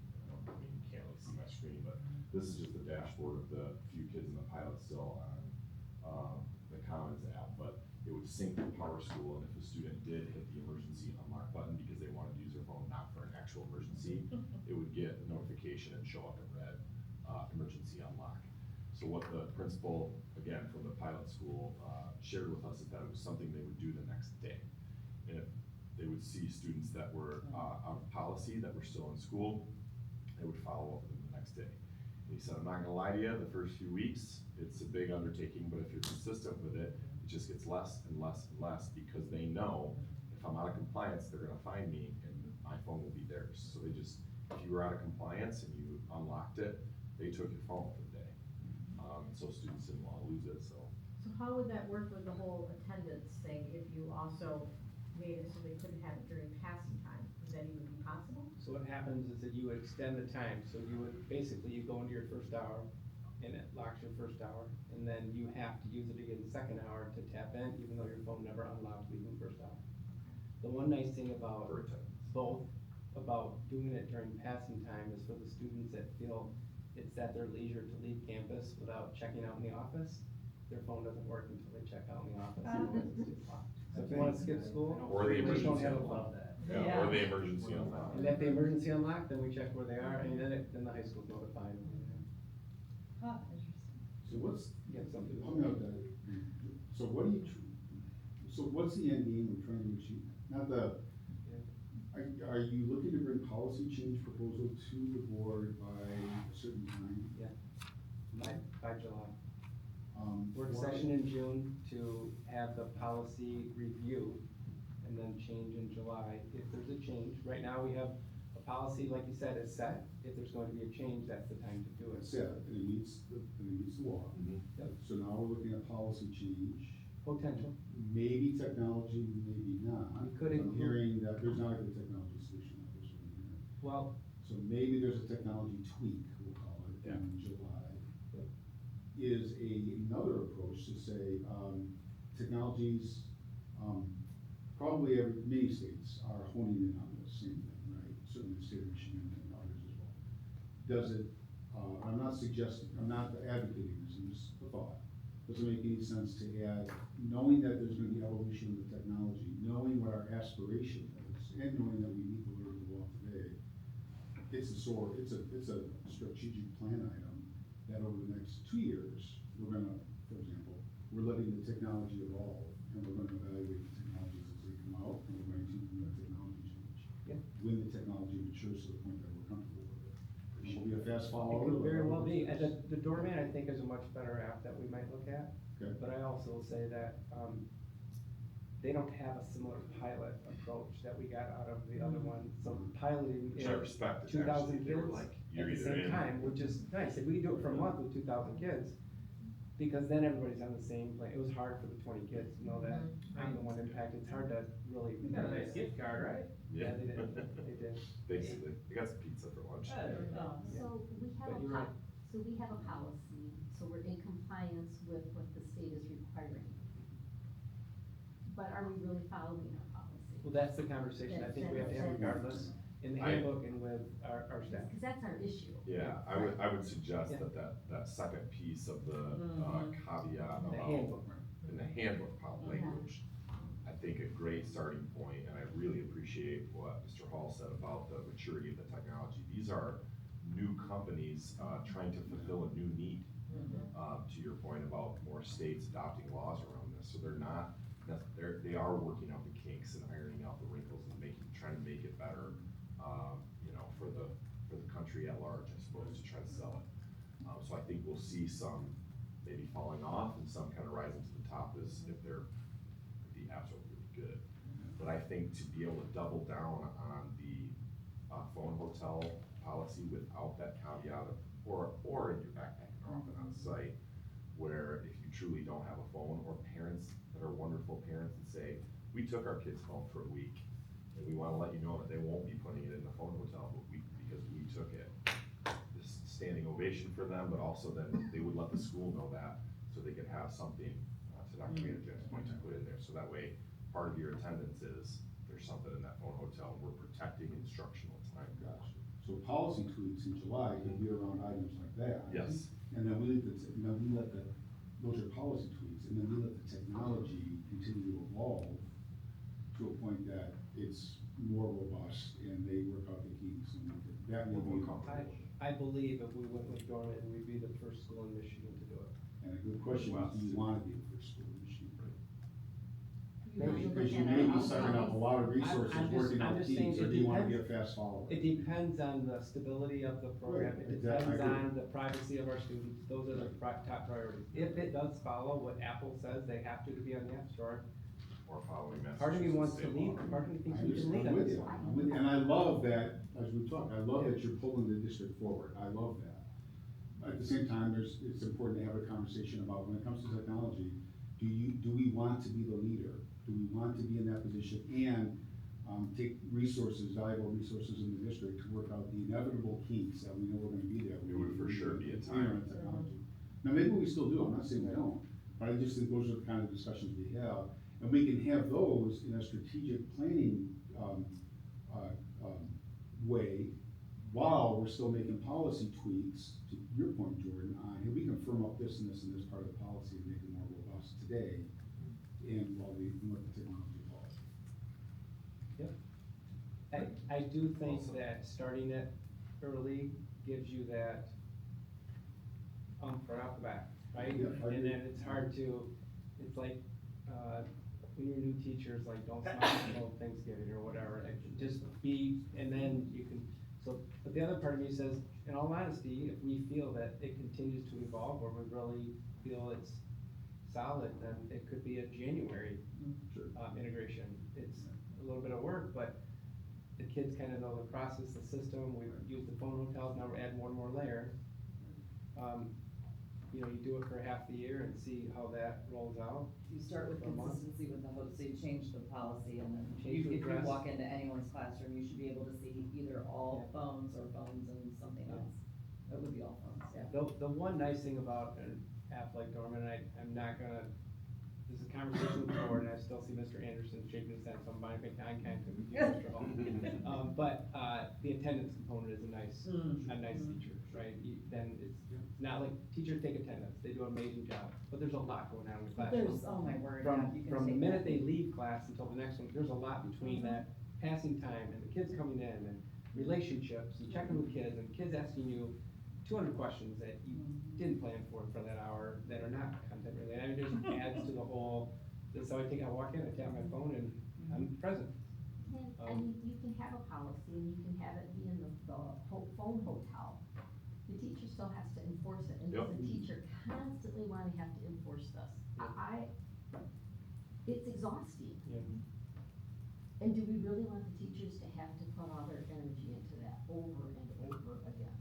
I mean, you can't really see my screen, but this is just the dashboard of the few kids in the pilot still on, the Commons app, but it would sync to Power School, and if a student did hit the emergency unlock button because they wanted to use their phone not for an actual emergency, it would get a notification and show up in red, emergency unlock. So what the principal, again, from the pilot school, shared with us is that it was something they would do the next day. And if they would see students that were out of policy, that were still in school, they would follow up with them the next day. He said, I'm not gonna lie to you, the first few weeks, it's a big undertaking, but if you're consistent with it, it just gets less and less and less, because they know if I'm out of compliance, they're gonna find me and my phone will be theirs. So they just, if you were out of compliance and you unlocked it, they took your phone for the day. So students didn't wanna lose it, so. So how would that work with the whole attendance thing, if you also made it so they couldn't have it during passing time? Would that even be possible? So what happens is that you would extend the time, so you would, basically, you go into your first hour, and it locks your first hour, and then you have to use it again the second hour to tap in, even though your phone never unlocked leaving the first hour. The one nice thing about For attendance. both, about doing it during passing time, is for the students that feel it's at their leisure to leave campus without checking out in the office, their phone doesn't work until they check out in the office, otherwise it stays locked. So if you wanna skip school, Or the you just don't emergency have a unlock. phone. Yeah, or the emergency unlock. And if the emergency unlocked, then we check where they are, and then the high school's notified. Huh, interesting. So what's, You have something. I'm not that, so what do you, so what's the end game we're trying to achieve? Not the, are you looking to bring policy change proposal to the board by a certain time? By July. Work why- session in June to have the policy review, and then change in July if there's a change. Right now, we have a policy, like you said, is set. If there's going to be a change, that's the time to do it. That's it, and it meets the law. Yep. So now we're looking at policy change, Potential. maybe technology, maybe not. We could I'm include- hearing that there's not a good technology solution out there, so I'm hearing. Well, So maybe there's a technology tweak, we'll call it, in July. Yep. Is another approach to say, technologies, probably many states are honing in on this same thing, right? Certainly the state of Michigan and others as well. Does it, I'm not suggesting, I'm not advocating this, I'm just a thought. Does it make any sense to add, knowing that there's gonna be evolution of the technology, knowing what our aspiration is, and knowing that we meet the letter of the law today, it's a strategic plan item that over the next 2 years, we're gonna, for example, we're letting the technology evolve, and we're gonna evaluate the technologies as they come out, and we're going to implement technology change. Yeah. When the technology matures to the point that we're comfortable with it. It will be a fast it follower. could very well but- be. And the doorman, I think, is a much better app that we might look at. Okay. But I also will say that, they don't have a similar pilot approach that we got out of the other one. So piloting Which I respect, 2,000 actually, they were kids like, at you're the either same in. time, which is nice. If we could do it for a month with 2,000 kids, because then everybody's on the same plane. It was hard for the 20 kids to know that I'm the one impacted. It's hard to really. You got a nice gift card, right? Yeah, they did, they did. Basically, they got some pizza for lunch. Oh. So we have But a you're right. so we have a policy, so we're in compliance with what the state is requiring. But are we really following our policy? Well, that's the conversation I think we have to have regardless, in the handbook and with our staff. Because that's our issue. Yeah, I would suggest that second piece of the caveat The about, handbook. in the handbook language, I think a great starting point, and I really appreciate what Mr. Hall said about the maturity of the technology. These are new companies, trying to fulfill a new need. To your point about more states adopting laws around this, so they are working out the kinks and ironing out the wrinkles and trying to make it better, for the country at large, I suppose, to try to sell it. So I think we'll see some maybe falling off and some kind of rising to the top if the apps are really good. But I think to be able to double down on the phone hotel policy without that caveat of, or in your backpack or often on site, where if you truly don't have a phone, or parents that are wonderful parents and say, we took our kid's phone for a week, and we wanna let you know that they won't be putting it in the phone hotel, because we took it. This standing ovation for them, but also then they would let the school know that, so they could have something, to Dr. Manajek's point, to put in there, so that way, part of your attendance is, there's something in that phone hotel, we're protecting instructional time. Gotcha. So policy tweaks in July could be around items like that. Yes. And then those are policy tweaks, and then we let the technology continue to evolve to a point that it's more robust and they work out the kinks and that may be. I believe if we went with dormant, we'd be the first school in Michigan to do it. And a good question is, do you wanna be the first school in Michigan? Maybe, because you may be sucking up a lot of resources I'm just- working I'm on just saying teams, or it do you wanna be a depends- fast follower? It depends on the stability of the program, Right, it exactly, depends I agree. on the privacy of our students, those are the top priorities. If it does follow what Apple says they have to be on the App Store, Or following Massachusetts. part of me wants to state lead, law. part of me thinks I'm we can lead on with this. you, I'm with you, and I love that, as we talk, I love that you're pulling the district forward, I love that. At the same time, it's important to have a conversation about, when it comes to technology, do we want to be the leader? Do we want to be in that position and, take resources, valuable resources in the district to work out the inevitable kinks that we know we're gonna be there? It would for sure be a Leader in time. technology. Now, maybe we still do, I'm not saying we don't, but I just think those are the kind of discussions we have. And we can have those in a strategic planning, way, while we're still making policy tweaks, to your point, Jordan, on, hey, we can firm up this and this and this part of the policy and make it more robust today, and while we let the technology evolve. I do think that starting it early gives you that right off the bat, right? Yeah, I And agree. then it's hard to, it's like, when you're new teachers, like, don't smile until Thanksgiving or whatever, like, just be, and then you can, so, but the other part of me says, in all honesty, if we feel that it continues to evolve, or we really feel it's solid, then it could be a January, Sure. integration. It's a little bit of work, but the kids kind of know the process, the system, we use the phone hotels, now we're adding one more layer. You know, you do it for half the year and see how that rolls out. You start with For a month. consistency with the host, so you change the policy, and then Change the if you address. walk into anyone's classroom, you should be able to see either all phones or phones and something Yeah. else. That would be all phones, yeah. The one nice thing about an app like Dorman, I'm not gonna, there's a conversation with the board, and I still see Mr. Anderson shaking his head, so I'm buying eye contact with you, Mr. Hall. But, the attendance component is a nice feature, right? Then it's not like, teachers take attendance, they do an amazing job, but there's a lot going on in the classroom. There's, oh my word, From, yeah, you can from the take minute that. they leave class until the next one, there's a lot between that passing time and the kids coming in and relationships and checking with kids and kids asking you 200 questions that you didn't plan for that hour that are not content related. I mean, there's adds to the whole, so I walk in, I tap my phone and I'm present. And you can have a policy and you can have it be in the phone hotel. The teacher still has to enforce it, and does the teacher constantly wanna have to enforce this? It's exhausting. Yeah. And do we really want the teachers to have to put all their energy into that over and over again?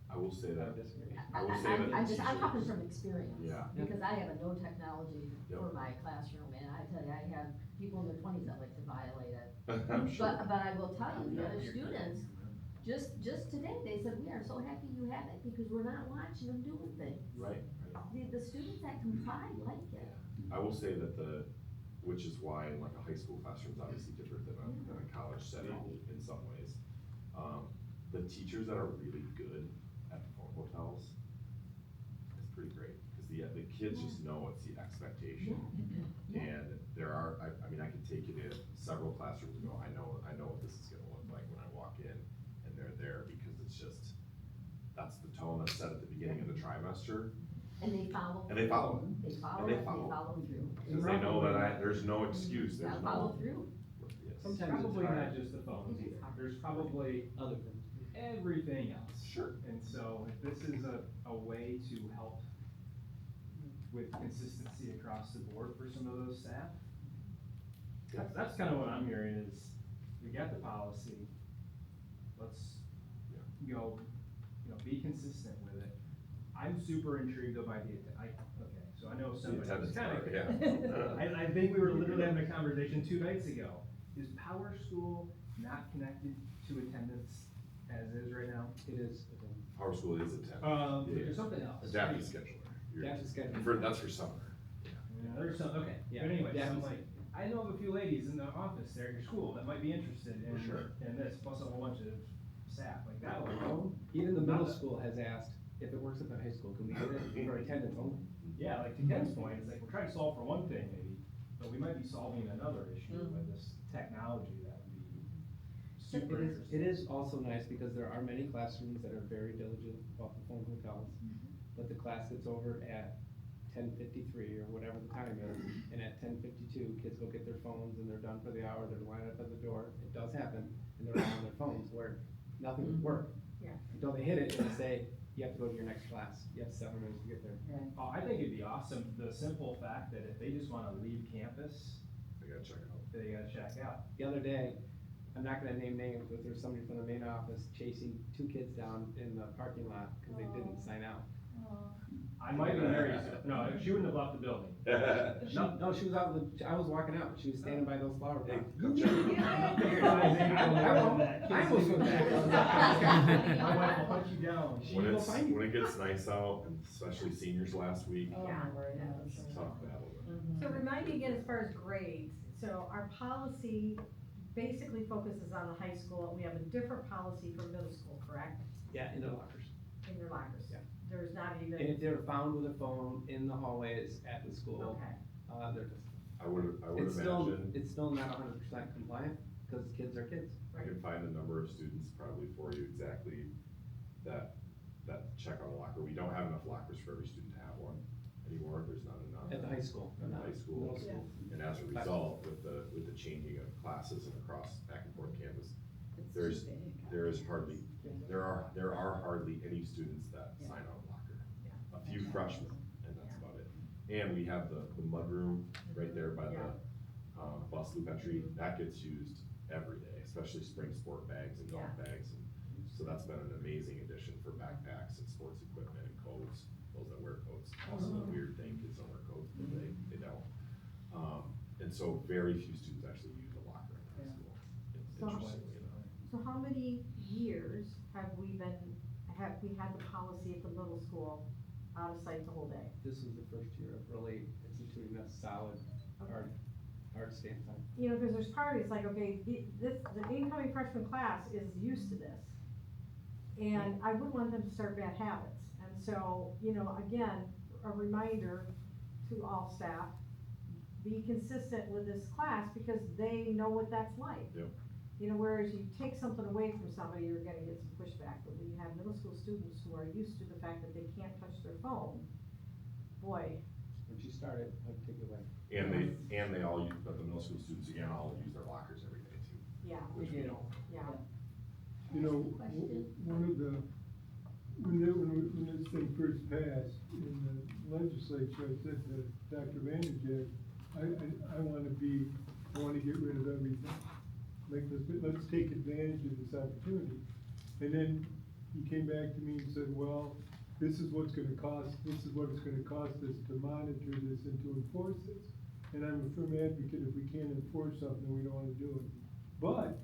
I will say that, disagree. I will say that I'm talking teachers- from experience. Yeah. Because I have a no technology Yep. for my classroom, and I tell you, I have people in their twenties that like to violate it. I'm sure. But I will tell you, the other students, just today, they said, we are so happy you have it, because we're not watching them doing things. Right, right. The students that comply like it. I will say that which is why like a high school classroom is obviously different than a college setting in some ways. The teachers that are really good at the phone hotels, it's pretty great, because the kids just know it's the expectation. And there are, I mean, I could take you to several classrooms and go, I know what this is gonna look like when I walk in, and they're there, because it's just, that's the tone that's set at the beginning of the trimester. And they follow. And they follow it. They follow And they it, they follow. follow through. Because they know that there's no excuse, there's They'll no. follow through. Yes. Sometimes it's Probably hard. not just the phones It is either. hard. There's probably Other things. everything else. Sure. And so if this is a way to help with consistency across the board for some of those staff, that's kind of what I'm hearing is, we got the policy, let's go, be consistent with it. I'm super intrigued though by okay, so I know somebody was attendance kind part, of. yeah. I think we were literally having a conversation 2 nights ago. Is Power School not connected to attendance as is right now? It is. Power School is a 10. There's Yeah. something else. Adaptive scheduler. Adaptive scheduler. That's for summer. Yeah, there's some, okay, Yeah. but anyway, so Yeah. I'm like, I know of a few ladies in the office there at your school that might be interested in, For sure. in this, plus a whole bunch of staff, like that one. Even the middle Not that- school has asked, if it works at the high school, can we get it for attendance only? Yeah, like to Ken's point, it's like, we're trying to solve for one thing maybe, but we might be solving another issue with this technology that would be super interesting. It is also nice because there are many classrooms that are very diligent about the phone hotels, but the class gets over at 10:53 or whatever the time is, and at 10:52, kids go get their phones and they're done for the hour, they're lined up at the door, it does happen, and they're all on their phones where nothing would work. Yeah. Until they hit it and they say, you have to go to your next class, you have 7 minutes to get there. Oh, I think it'd be awesome, the simple fact that if they just wanna leave campus, I gotta check it out. they gotta check out. The other day, I'm not gonna name names, but there's somebody from the main office chasing 2 kids down in the parking lot because they didn't sign out. I might be married, no, she wouldn't have left the building. No, she was out, I was walking out, she was standing by those flower Hey, pots. go check it out. I almost went back. My wife will hunt you down. She When will it's, find you. when it gets nice out, and especially seniors last week, Yeah. it's a tough battle. So remind me again, as far as grades, so our policy basically focuses on the high school, we have a different policy for middle school, correct? Yeah, in the lockers. In your lockers? Yeah. There's not even. And if they're found with a phone in the hallways at the school, Okay, they're just, I would it's still, imagine, it's still not 100% compliant, because kids are kids. I can find the number of students probably for you exactly that check on the locker. We don't have enough lockers for every student to have one anymore, there's not enough. At the high school. At the not high school. Middle school. And as a result, with the changing of classes and across back and forth campus, there are hardly any students that sign on a locker. A few freshmen, and that's about it. And we have the mudroom right there by the, bus loop entry, that gets used every day, especially spring sport bags and golf bags. And so that's been an amazing addition for backpacks and sports equipment and coats, those that wear coats. Also a weird thing, kids don't wear coats, but they don't. And so very few students actually use a locker in high school, interestingly enough. so how many years have we had the policy at the middle school out of sight the whole day? This was the first year of really instituting a solid, hard stance on. You know, because there's parties like, okay, the incoming freshman class is used to this. And I wouldn't want them to start bad habits. And so, you know, again, a reminder to all staff, be consistent with this class because they know what that's like. Yep. You know, whereas you take something away from somebody, you're gonna get some pushback. But when you have middle school students who are used to the fact that they can't touch their phone, boy. Once you start it, I'd take it away. And they all use, but the middle school students again, all use their lockers every day too, Yeah, which we don't. yeah. You know, one of the, when this thing first passed in the legislature, I said to Dr. Vanderjagt, I wanna get rid of everything. Let's take advantage of this opportunity. And then he came back to me and said, well, this is what it's gonna cost us to monitor this and to enforce this. And I'm a firm advocate, if we can't enforce something, we don't wanna do it. But,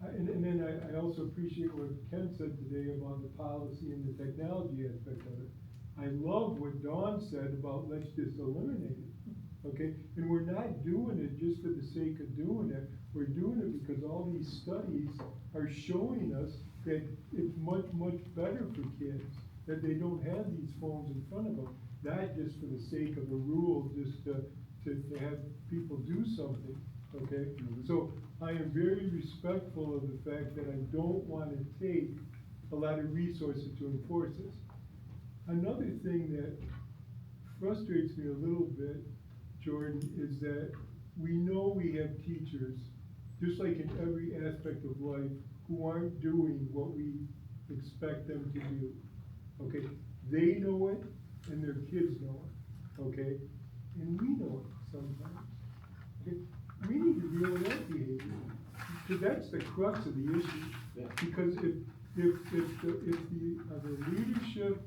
and then I also appreciate what Ken said today about the policy and the technology aspect of it. I love what Dawn said about let's just eliminate it, okay? And we're not doing it just for the sake of doing it. We're doing it because all these studies are showing us that it's much, much better for kids, that they don't have these phones in front of them, not just for the sake of a rule, just to have people do something, okay? So I am very respectful of the fact that I don't wanna take a lot of resources to enforce this. Another thing that frustrates me a little bit, Jordan, is that we know we have teachers, just like in every aspect of life, who aren't doing what we expect them to do, okay? They know it, and their kids know it, okay? And we know it sometimes, okay? We need to deal with that behavior, because that's the crux of the issue. Yeah. Because if the leadership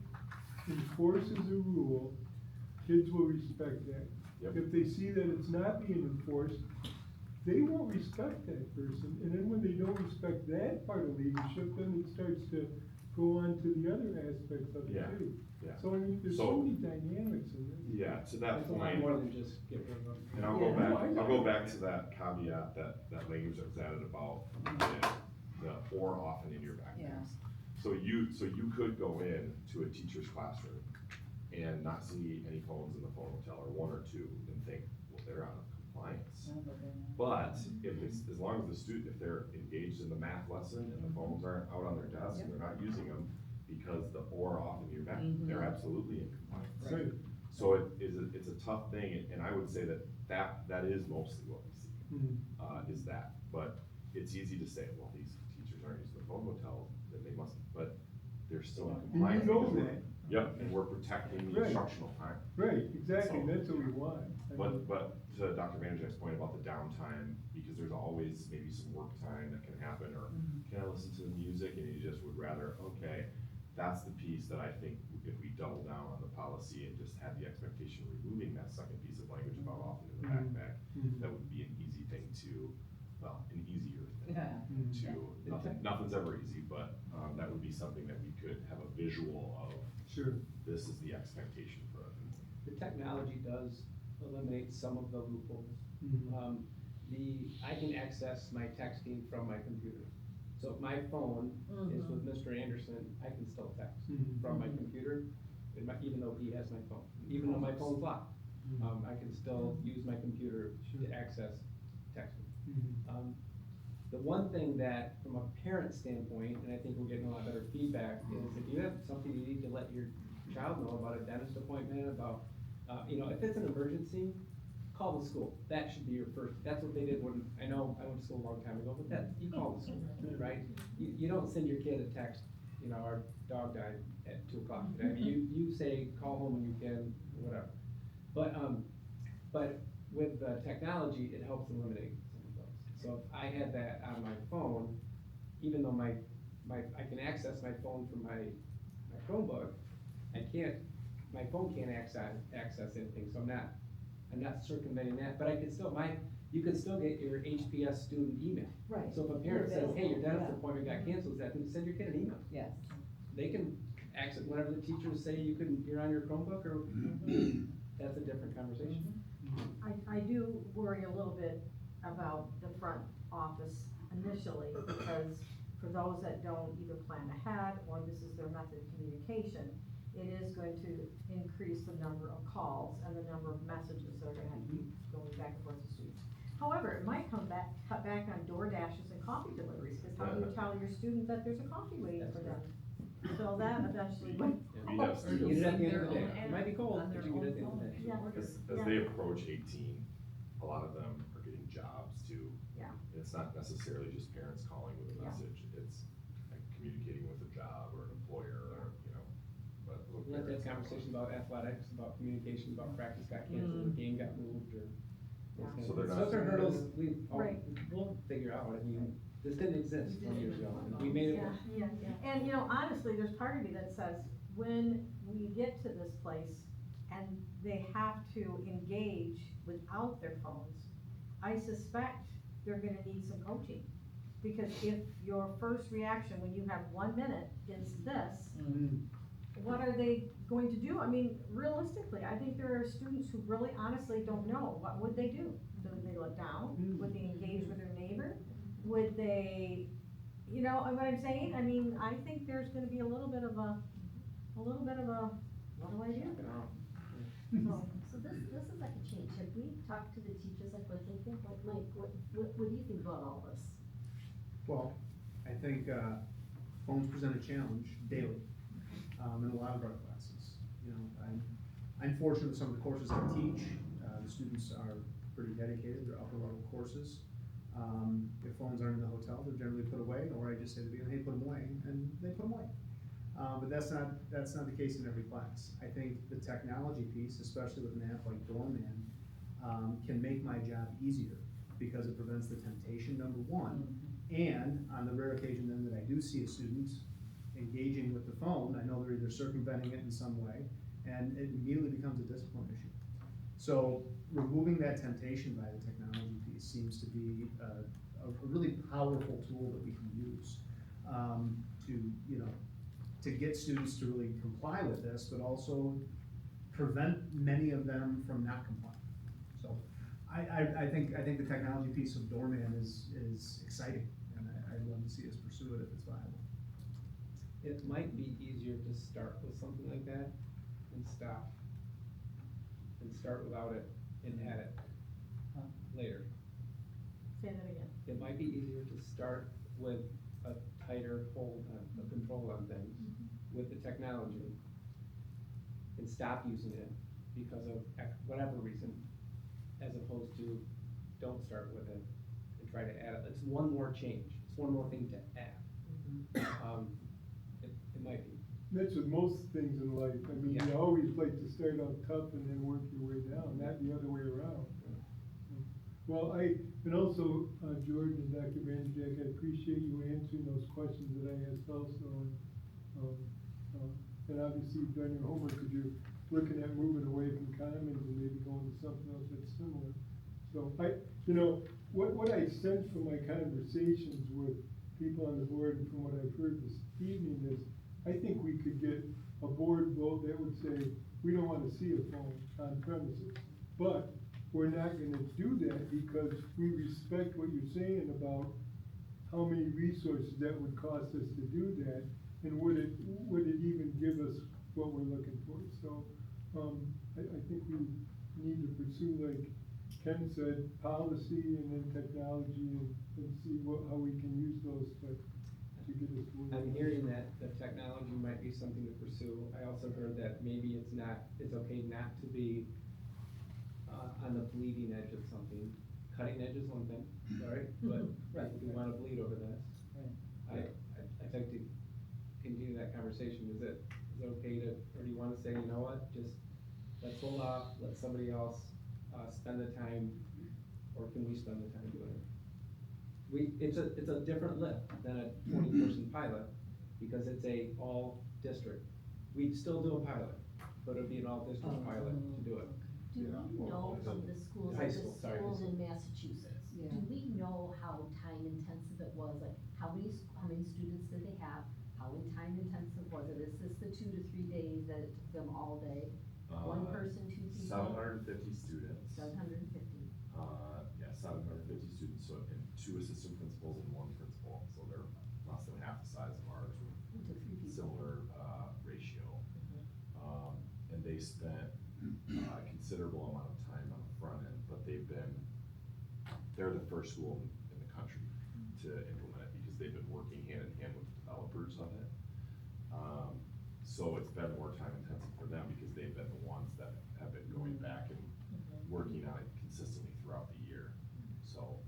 enforces a rule, kids will respect that. Yep. If they see that it's not being enforced, they won't respect that person, and then when they don't respect that part of leadership, then it starts to go on to the other aspects of it too. Yeah. So I mean, there's so many dynamics in this. Yeah, to that It's a lot point. more than just get rid of them. And I'll Yeah, go back to that caveat, that language that was added about the or often in your backpacks. So you could go in to a teacher's classroom and not see any phones in the phone hotel, or one or two, and think, well, they're out of compliance. But as long as the student, if they're engaged in the math lesson and the phones aren't out on their desk and they're not using them because the or often in your back, they're absolutely in compliance. Right. So it's a tough thing, and I would say that is mostly what we see, is that. But it's easy to say, well, these teachers aren't using the phone hotel, then they must, but they're still in And compliance. you know because we're- that. Yep, and we're protecting the Right. instructional time. Right, exactly, So- that's what we want. I mean, But to Dr. Vanderjack's point about the downtime, because there's always maybe some work time that can happen, or can I listen to the music, and you just would rather, okay, that's the piece that I think if we double down on the policy and just had the expectation of removing that second piece of language about often in the backpack, that would be an easy thing to, well, an easier thing to, nothing's ever easy, but, that would be something that we could have a visual of, Sure. this is the expectation for us. The technology does eliminate some of the loopholes. I can access my texting from my computer. So if my phone is with Mr. Anderson, I can still text from my computer, even though he has my phone, even though my phone's locked. I can still use my computer to access texting. The one thing that, from a parent standpoint, and I think we're getting a lot better feedback, is if you have something you need to let your child know about a dentist appointment, about, if it's an emergency, call the school. That should be your first, that's what they did when, I know I went to school a long time ago, but you call the school, right? You don't send your kid a text, our dog died at 2:00 today. I mean, you say, call home when you can, whatever. But with the technology, it helps eliminate some of those. So if I had that on my phone, even though I can access my phone from my Chromebook, my phone can't access anything, so I'm not circumventing that, but I could still, you could still get your HPS student email. Right. So if a parent says, hey, your dentist Yeah. appointment got canceled, send your kid an email. Yes. They can access whatever the teachers say you're on your Chromebook, or that's a different conversation. I do worry a little bit about the front office initially, because for those that don't either plan ahead, or this is their method of communication, it is going to increase the number of calls and the number of messages that are gonna have to be going back and forth to students. However, it might cut back on door dashes and coffee deliveries, because how do you tell your student that there's a coffee waiting for them? So that eventually would. We have You get it at the end of the day. Their own It might be cold, app but on you get it at the their end of the own day. Yeah. As they approach 18, a lot of them are getting jobs too. Yeah. It's not necessarily just parents calling with a Yeah. message, it's like communicating with a job or an employer, or, but. look, We had that parents- conversation about athletics, about communication, about practice got canceled, the game got moved, or. Yeah. So they're Those are not- hurdles Right. we'll figure out. I mean, this didn't exist 20 years ago, and we made it work. Yeah, and honestly, there's part of me that says, when we get to this place and they have to engage without their phones, I suspect they're gonna need some coaching. Because if your first reaction when you have 1 minute is this, what are they going to do? I mean, realistically, I think there are students who really honestly don't know. What would they do? Would they let down? Would they engage with their neighbor? Would they, what I'm saying? I mean, I think there's gonna be a little bit of a, what do I do? So this is like a change. Have we talked to the teachers, like what they think, what do you think about all this? Well, I think, phones present a challenge daily, in a lot of our classes. I'm fortunate with some of the courses I teach, the students are pretty dedicated, they're upper level courses. If phones aren't in the hotel, they're generally put away, or I just say to them, hey, put them away, and they put them away. But that's not the case in every class. I think the technology piece, especially with an app like Doorman, can make my job easier, because it prevents the temptation, number one. And on the rare occasion then that I do see a student engaging with the phone, I know they're either circumventing it in some way, and it immediately becomes a discipline issue. So removing that temptation by the technology piece seems to be a really powerful tool that we can use to get students to really comply with this, but also prevent many of them from not complying. So I think the technology piece of Doorman is exciting, and I'd love to see us pursue it if it's viable. It might be easier to start with something like that and stop, and start without it and add it later. Say that again. It might be easier to start with a tighter hold, a control on things with the technology, and stop using it because of whatever reason, as opposed to don't start with it and try to add it. It's one more change, it's one more thing to add. It might be. That's with most things in life. I mean, Yeah. you always like to start out tough and then work your way down, not the other way around. Well, and also, Jordan and Dr. Vanderjack, I appreciate you answering those questions that I asked also. And obviously you've done your homework because you're looking at moving away from commons and maybe going to something else that's similar. So what I sense from my conversations with people on the board and from what I've heard this evening is, I think we could get a board vote that would say, we don't want to see a phone on premises. But we're not gonna do that because we respect what you're saying about how many resources that would cost us to do that, and would it even give us what we're looking for? So, I think we need to pursue, like Ken said, policy and then technology and see how we can use those to get us to. I'm hearing that the technology might be something to pursue. I also heard that maybe it's okay not to be on the bleeding edge of something. Cutting edge is one thing, right? But if we wanna bleed over this, I'd like to continue that conversation. Is it okay to, or do you wanna say, you know what, just let's hold off, let somebody else spend the time, or can we spend the time doing it? It's a different lift than a 20-person pilot, because it's a all district. We'd still do a pilot, but it'd be an all district pilot to do it. Do we know from the schools, High like school, the sorry, high schools school. in Massachusetts, do we know how time intensive it was? Like, how many students did they have? How time intensive was it? Is this the 2 to 3 days that it took them all day? One person, two people? 750 students. 750. Yeah, 750 students, so, and 2 assistant principals and 1 principal, so they're less than half the size of ours, with It took 3 people. similar, ratio. And they spent a considerable amount of time on the front end, but they're the first school in the country to implement it, because they've been working hand in hand with developers of it. So it's been more time intensive for them, because they've been the ones that have been going back and working on it consistently throughout the year, so.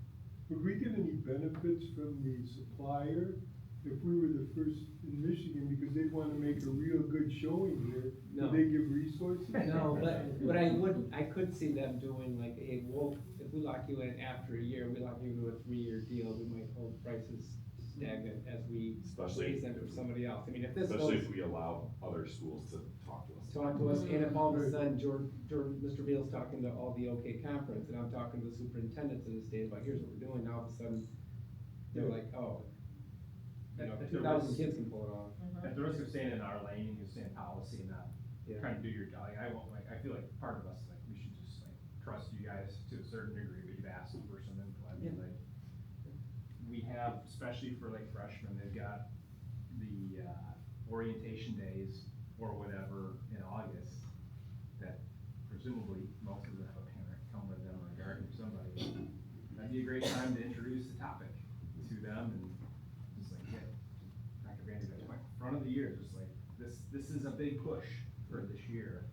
Would we get any benefits from the supplier if we were the first in Michigan, because they wanna make a real good showing here? No. Would they give resources? No, but I could see them doing like, hey, if we lock you in after a year, we lock you into a 3-year deal, we might hold prices stagnant as we raise them for somebody else. I mean, if this Especially goes, if we allow other schools to talk to us. and if all of a sudden Mr. Beal's talking to all the OK conference, and I'm talking to the superintendents in the state about, here's what we're doing, now all of a sudden, they're like, oh, 2,000 kids can pull it off. At the risk of staying in our lane, and you saying policy, not Yeah. trying to do your job, I feel like part of us, like, we should just like trust you guys to a certain degree, but you've asked for some input. I mean, like, we have, especially for like freshmen, they've got the orientation days or whatever in August, that presumably most of them have a parent come with them or a guardian or somebody. That'd be a great time to introduce the topic to them, and just like, yeah, Dr. Vanderbilt, like, front of the year, just like, this is a big push for this year.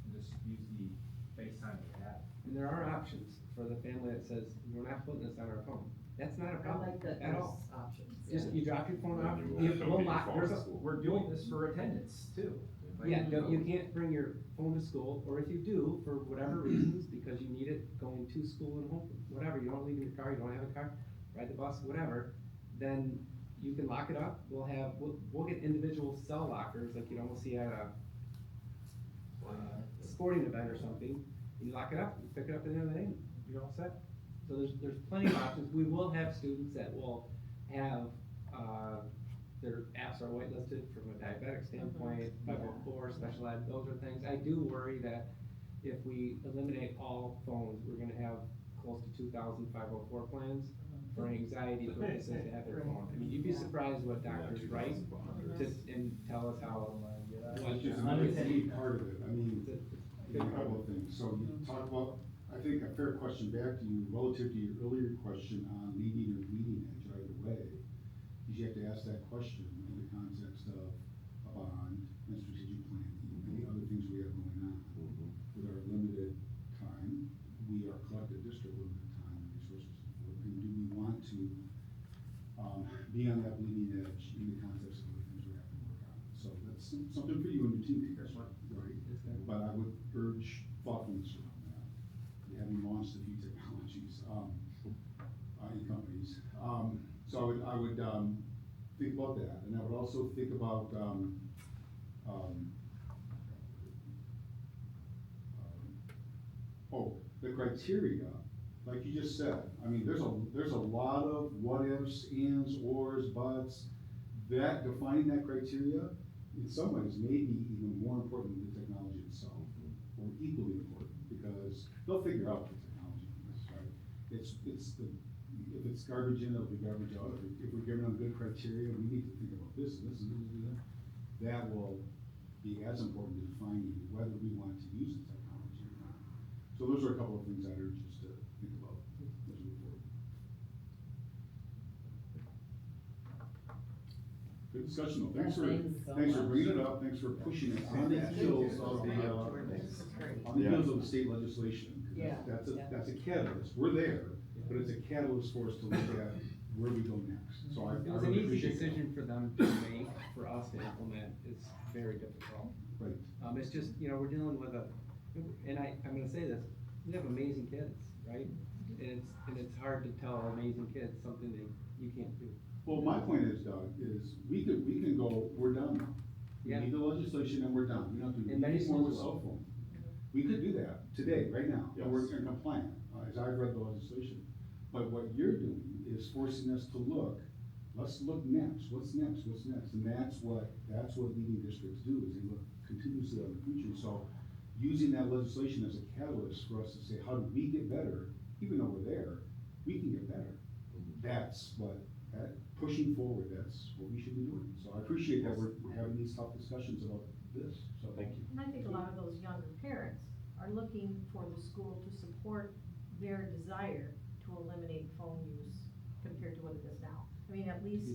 And just use the FaceTime that we have. And there are options for the family that says, we're not putting this on our phone. That's not a I problem like that at there's all. options. Just, you drop your phone off, You you don't will need your lock, phone there's at a, school. We're doing this for attendance too. Like, yeah, you can't bring your phone to school, or if you do, for whatever reasons, because you need it going to school and home, whatever, you don't leave your car, you don't have a car, ride the bus, whatever, then you can lock it up. We'll get individual cell lockers, like you'd almost see at a sporting event or something. You lock it up, you pick it up at the end of the day, you're all set. So there's plenty of options. We will have students that will have, their apps are whitelisted from a diabetic standpoint, 504, special ed, those are things. I do worry that if we eliminate all phones, we're gonna have close to 2,000 504 plans for anxiety purposes to have their phone. I mean, you'd be surprised what doctors write and tell us how. Which is another key part of it, I mean, a couple of things, so you talk about, I think a fair question back to you, relative to your earlier question on leading or leading edge either way, is you have to ask that question in the context of a bond and strategic planning, and the other things we have going on with our be on that bleeding edge in the context of the things we have to work on. So that's something for you and your team, right? But I would urge thoughtfulness around that. We haven't launched a few technologies, in companies. So I would think about that, and I would also think about, the criteria, like you just said. I mean, there's a lot of what ifs, ands, ors, buts. That defining that criteria, in some ways, may be even more important than the technology itself, or equally important, because they'll figure out the technology from this, right? If it's garbage in, it'll be garbage out. If we're giving them good criteria, we need to think about this and this and this and that. That will be as important to defining whether we want to use the technology or not. So those are a couple of things I'd urge us to think about as we move forward. Good discussion though. Thanks for bringing it up. Thanks for pushing it on the heels of the state legislation. Yeah. That's a catalyst. We're there, but it's a catalyst for us to look at where we go next. So I It was an really easy appreciate decision for them to make, for us to implement, it's very difficult. Right. It's just, we're dealing with and I'm gonna say this, we have amazing kids, right? And it's hard to tell amazing kids something that you can't do. Well, my point is, Doug, is we can go, we're done now. We Yeah. need the legislation and we're done. We don't have to do And many anything more with schools cell phone. We could do that today, right now, and we're Yes. compliant, as I've read the legislation. But what you're doing is forcing us to look, let's look next, what's next? And that's what leading districts do, is they look continuously on the future. So using that legislation as a catalyst for us to say, how do we get better, even though we're there, we can get better. That's pushing forward, that's what we should be doing. So I appreciate that we're having these tough discussions about this, so thank you. And I think a lot of those younger parents are looking for the school to support their desire to eliminate phone use compared to what it is now. I mean, at least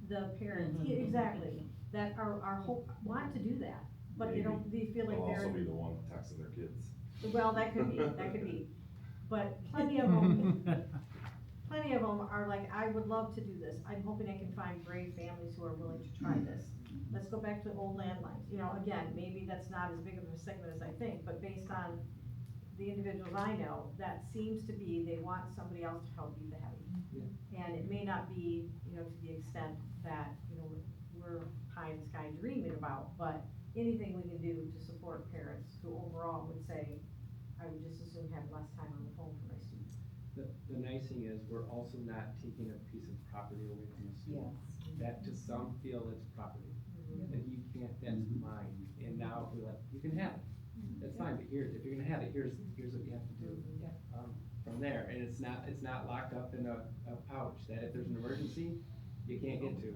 the parents, yeah, exactly, that are want to do that, but they feel like They'll they're. also be the one texting their kids. Well, that could be, but plenty of them are like, I would love to do this, I'm hoping I can find brave families who are willing to try this. Let's go back to old landlines, again, maybe that's not as big of a segment as I think, but based on the individuals I know, that seems to be, they want somebody else to help beat the heavy. Yeah. And it may not be, to the extent that, we're pie in the sky dreaming about, but anything we can do to support parents who overall would say, I would just as soon have less time on the phone for my students. The nice thing is, we're also not taking a piece of property away from the student. That to some feel it's property, that you can't, that's mine, and now we're like, you can have it, that's fine, but here, if you're gonna have it, here's what you have to do. From there, and it's not locked up in a pouch, that if there's an emergency, you can't get to,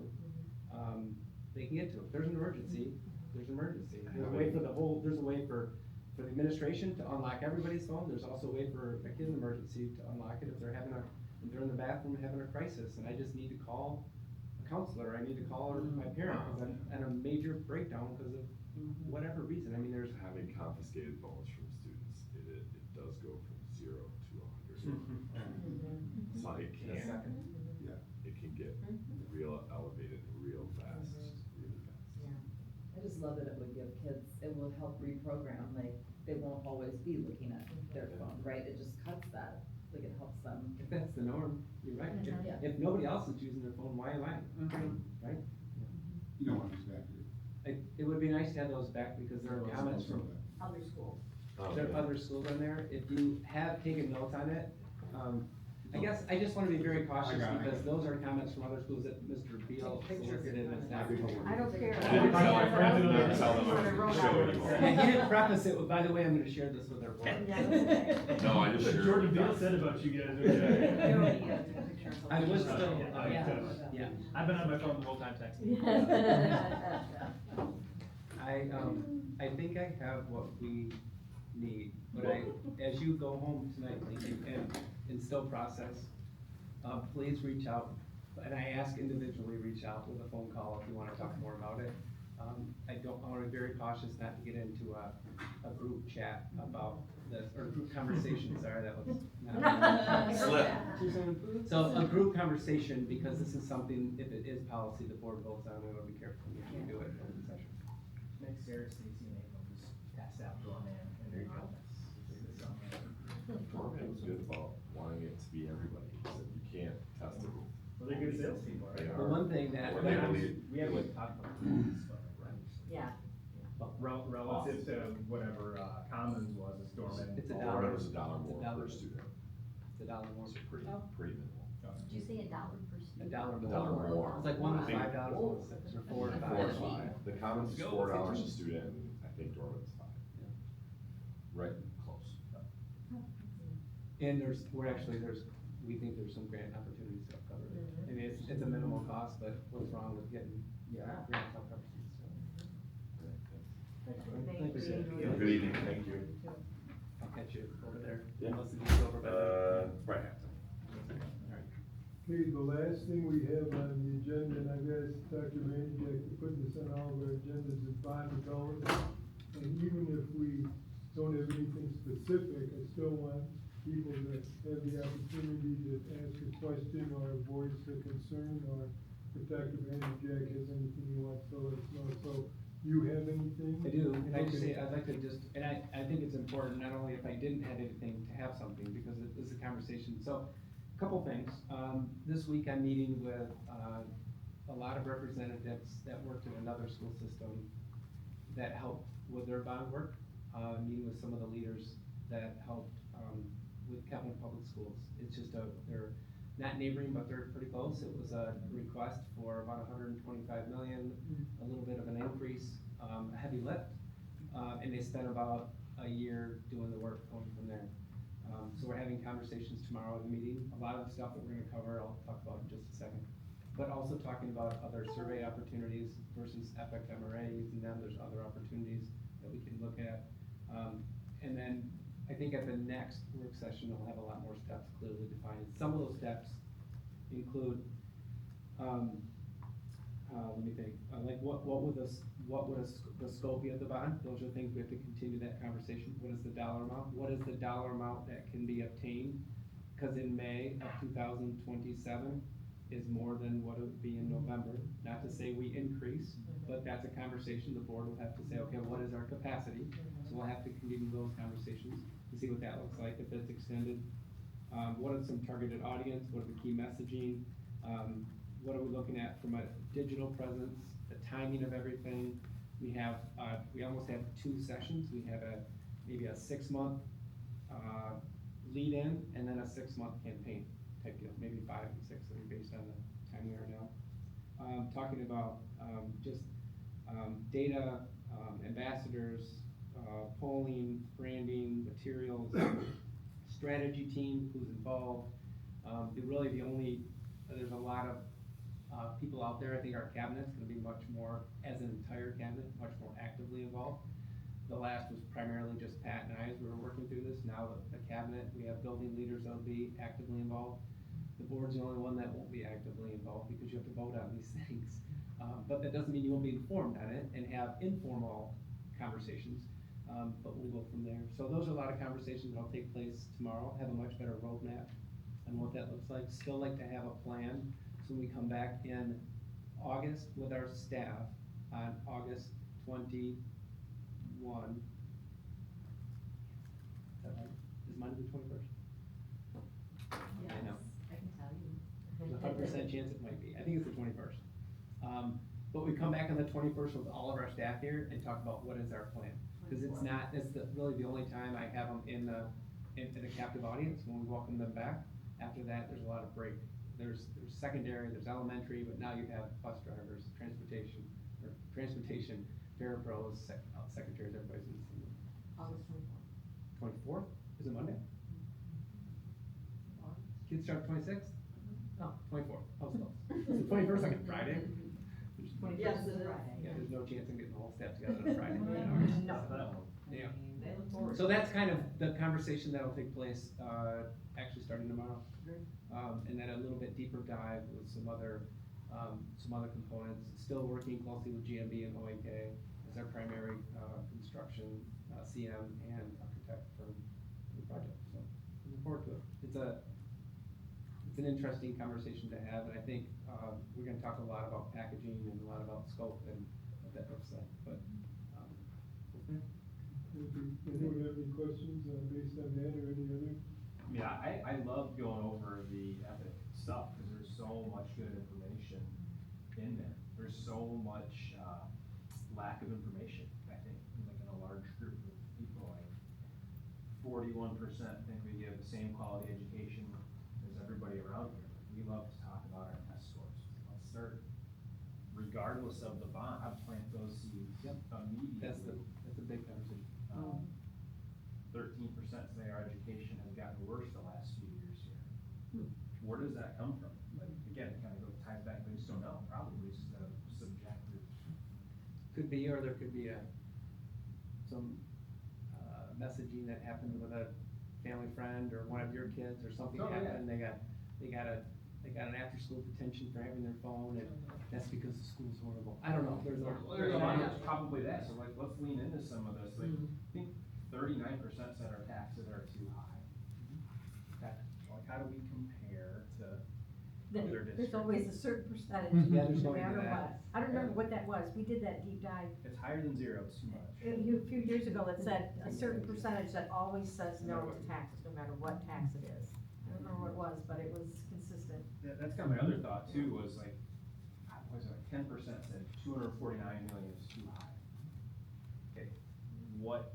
they can get to it. If there's an emergency, there's an emergency. There's a way for the administration to unlock everybody's phone. There's also a way for a kid in emergency to unlock it if they're in the bathroom having a crisis, and I just need to call a counselor, I need to call my parent, because I'm at a major breakdown because of whatever reason. I mean, there's Having confiscated phones from students, it does go from 0 to 100. So it in a can, second. it can get real elevated real fast, really fast. I just love that it would give kids, it will help reprogram, like, they won't always be looking at their phone, right? It just cuts that, like, it helps them. If that's the norm, you're right. Yeah. If nobody else is using their phone, why am I? Right? You know what it's back to. It would be nice to have those back, because there are comments from Other schools. there are other schools in there. If you have taken notes on it, I guess I just want to be very cautious, because those are comments from other schools that Mr. Beal solicited in his staff report. I don't care. I didn't tell my friends and I tell them I Wrote show out. anymore. And he didn't preface it with, by the way, I'm gonna share this with our board. No, I just shared. Jordan Beal said about you guys. I was still, Yeah. I've been on my phone the whole time texting. I think I have what we need, but as you go home tonight, and still process, please reach out, and I ask individually, reach out with a phone call if you wanna talk more about it. I wanna be very cautious not to get into a group chat about this, or group conversation, sorry, that was not. Slip. So a group conversation, because this is something, if it is policy, the board votes on, we will be careful when we do it in open session. Next year, Stacy and April just test out doorman and There you go. Dorman was good about wanting it to be everybody, he said you can't test it. Well, they're good salespeople, They right? are. The one thing that. Or they believe- We haven't talked about this, but, right? Yeah. Relative to whatever, Commons was, it's dormant. It's a Or dollar. it was $1 more It's a dollar. per student, It's $1 more. so pretty minimal. Did you say $1 per student? $1 more. $1 more. It's like one was I think- $5, one was 6, or 4 to 5. 4 to 5, the Commons is Go, $4 a 50. student, and I think Dorman's 5. Yeah. Right, close. And we think there's some grant opportunities to cover it. Mhm. I mean, it's a minimal cost, but what's wrong with getting Yeah. grants to cover things, so. Thank you. Good evening, thank you. I'll catch you over there. Yeah. Unless it's over by then. Right. Alright. Okay, the last thing we have on the agenda, and I've asked Dr. Manjak to put this on all of our agendas, is bond development. And even if we don't have anything specific, I still want people to have the opportunity to ask a question or voice a concern, or if Dr. Manjak has anything he wants to let us know. So, you have anything? I do, and I just Okay. say, I'd like to just, and I think it's important, not only if I didn't have anything, to have something, because it is a conversation. So, a couple things. This week I'm meeting with, a lot of representatives that worked in another school system that helped with their bond work. Meeting with some of the leaders that helped, with Kentland Public Schools. It's just they're not neighboring, but they're pretty close. It was a request for about 125 million, a little bit of an increase, a heavy lift. And they spent about a year doing the work going from there. So we're having conversations tomorrow at the meeting. A lot of the stuff that we're gonna cover, I'll talk about in just a second. But also talking about other survey opportunities versus Epic MRA, using them, there's other opportunities that we can look at. And then I think at the next work session, we'll have a lot more steps clearly defined. Some of those steps include, let me think, like what would the scope be of the bond? Those are things we have to continue that conversation. What is the dollar amount? What is the dollar amount that can be obtained? Cause in May of 2027 is more than what it would be in November. Not to say we increase, but that's a conversation the board will have to say, okay, what is our capacity? So we'll have to continue those conversations to see what that looks like if it's extended. What are some targeted audience? What are the key messaging? What are we looking at from a digital presence, the timing of everything? We almost have 2 sessions. We have maybe a 6-month, lead in, and then a 6-month campaign type deal, maybe 5 and 6, I mean, based on the time we are now. Talking about, data, ambassadors, polling, branding, materials, strategy team, who's involved. There's a lot of, people out there. I think our cabinet's gonna be much more, as an entire cabinet, much more actively involved. The last was primarily just Pat and I as we were working through this. Now the cabinet, we have building leaders that'll be actively involved. The board's the only one that won't be actively involved because you have to vote on these things. But that doesn't mean you won't be informed on it and have informal conversations, but we'll go from there. So those are a lot of conversations that'll take place tomorrow, have a much better roadmap on what that looks like. Still like to have a plan, so when we come back in August with our staff on August 21. Is that right? Is Monday the 21st? Yes, I know. I can tell you. There's a 100% chance it might be. I think it's the 21st. But we come back on the 21st with all of our staff here and talk about what is our plan. Cause really the only time I have them in a captive audience, when we welcome them back. After that, there's a lot of break. There's secondary, there's elementary, but now you have bus drivers, transportation, parapros, secretaries, everybody's in the same room. August 24th? Is it Monday? Kids start 26th? Oh, 24th, I was close. Is the 21st like a Friday? Yes, it is. Yeah, there's no chance of getting the whole staff together on a Friday. No. Yeah. They look forward. So that's kind of the conversation that'll take place, actually starting tomorrow. And then a little bit deeper dive with some other components. Still working closely with GMB and OAK as our primary, construction, CM and architect firm forward to it. It's an interesting conversation to have, and I think, we're gonna talk a lot about packaging and a lot about scope and what that looks like, but, Anyone have any questions, based on that or any other? Yeah, I love going over the Epic stuff, cause there's so much good information in there. There's so much, lack of information, I think, like in a large group of people, like 41% think we give the same quality education as everybody around here. We love to talk about our test scores. Let's start, regardless of the bond, I'd plant those seeds immediately. that's a big conversation. 13% say our education has gotten worse the last few years here. Where does that come from? Like, again, it kind of ties back, we just don't know, probably it's just a subjective. Could be, or there could be some messaging that happened with a family friend or one of your kids or something Oh, yeah. happened, they got an after-school detention for having their phone, and that's because the school's horrible. I don't know, there's There's a lot of, probably that, so like, let's lean into some of this, like, I think 39% said our taxes are too high. Like, how do we compare to other districts? There's always a certain percentage, Yeah, there's no going to matter that. what. I don't remember what that was, we did that deep dive It's higher than zero, it's too much. a few years ago that said a certain percentage that always says no to taxes, no matter what tax it is. I don't remember what it was, but it was consistent. That's kind of my other thought too, was like, what was it, like 10% said 249 million is too high. Okay, what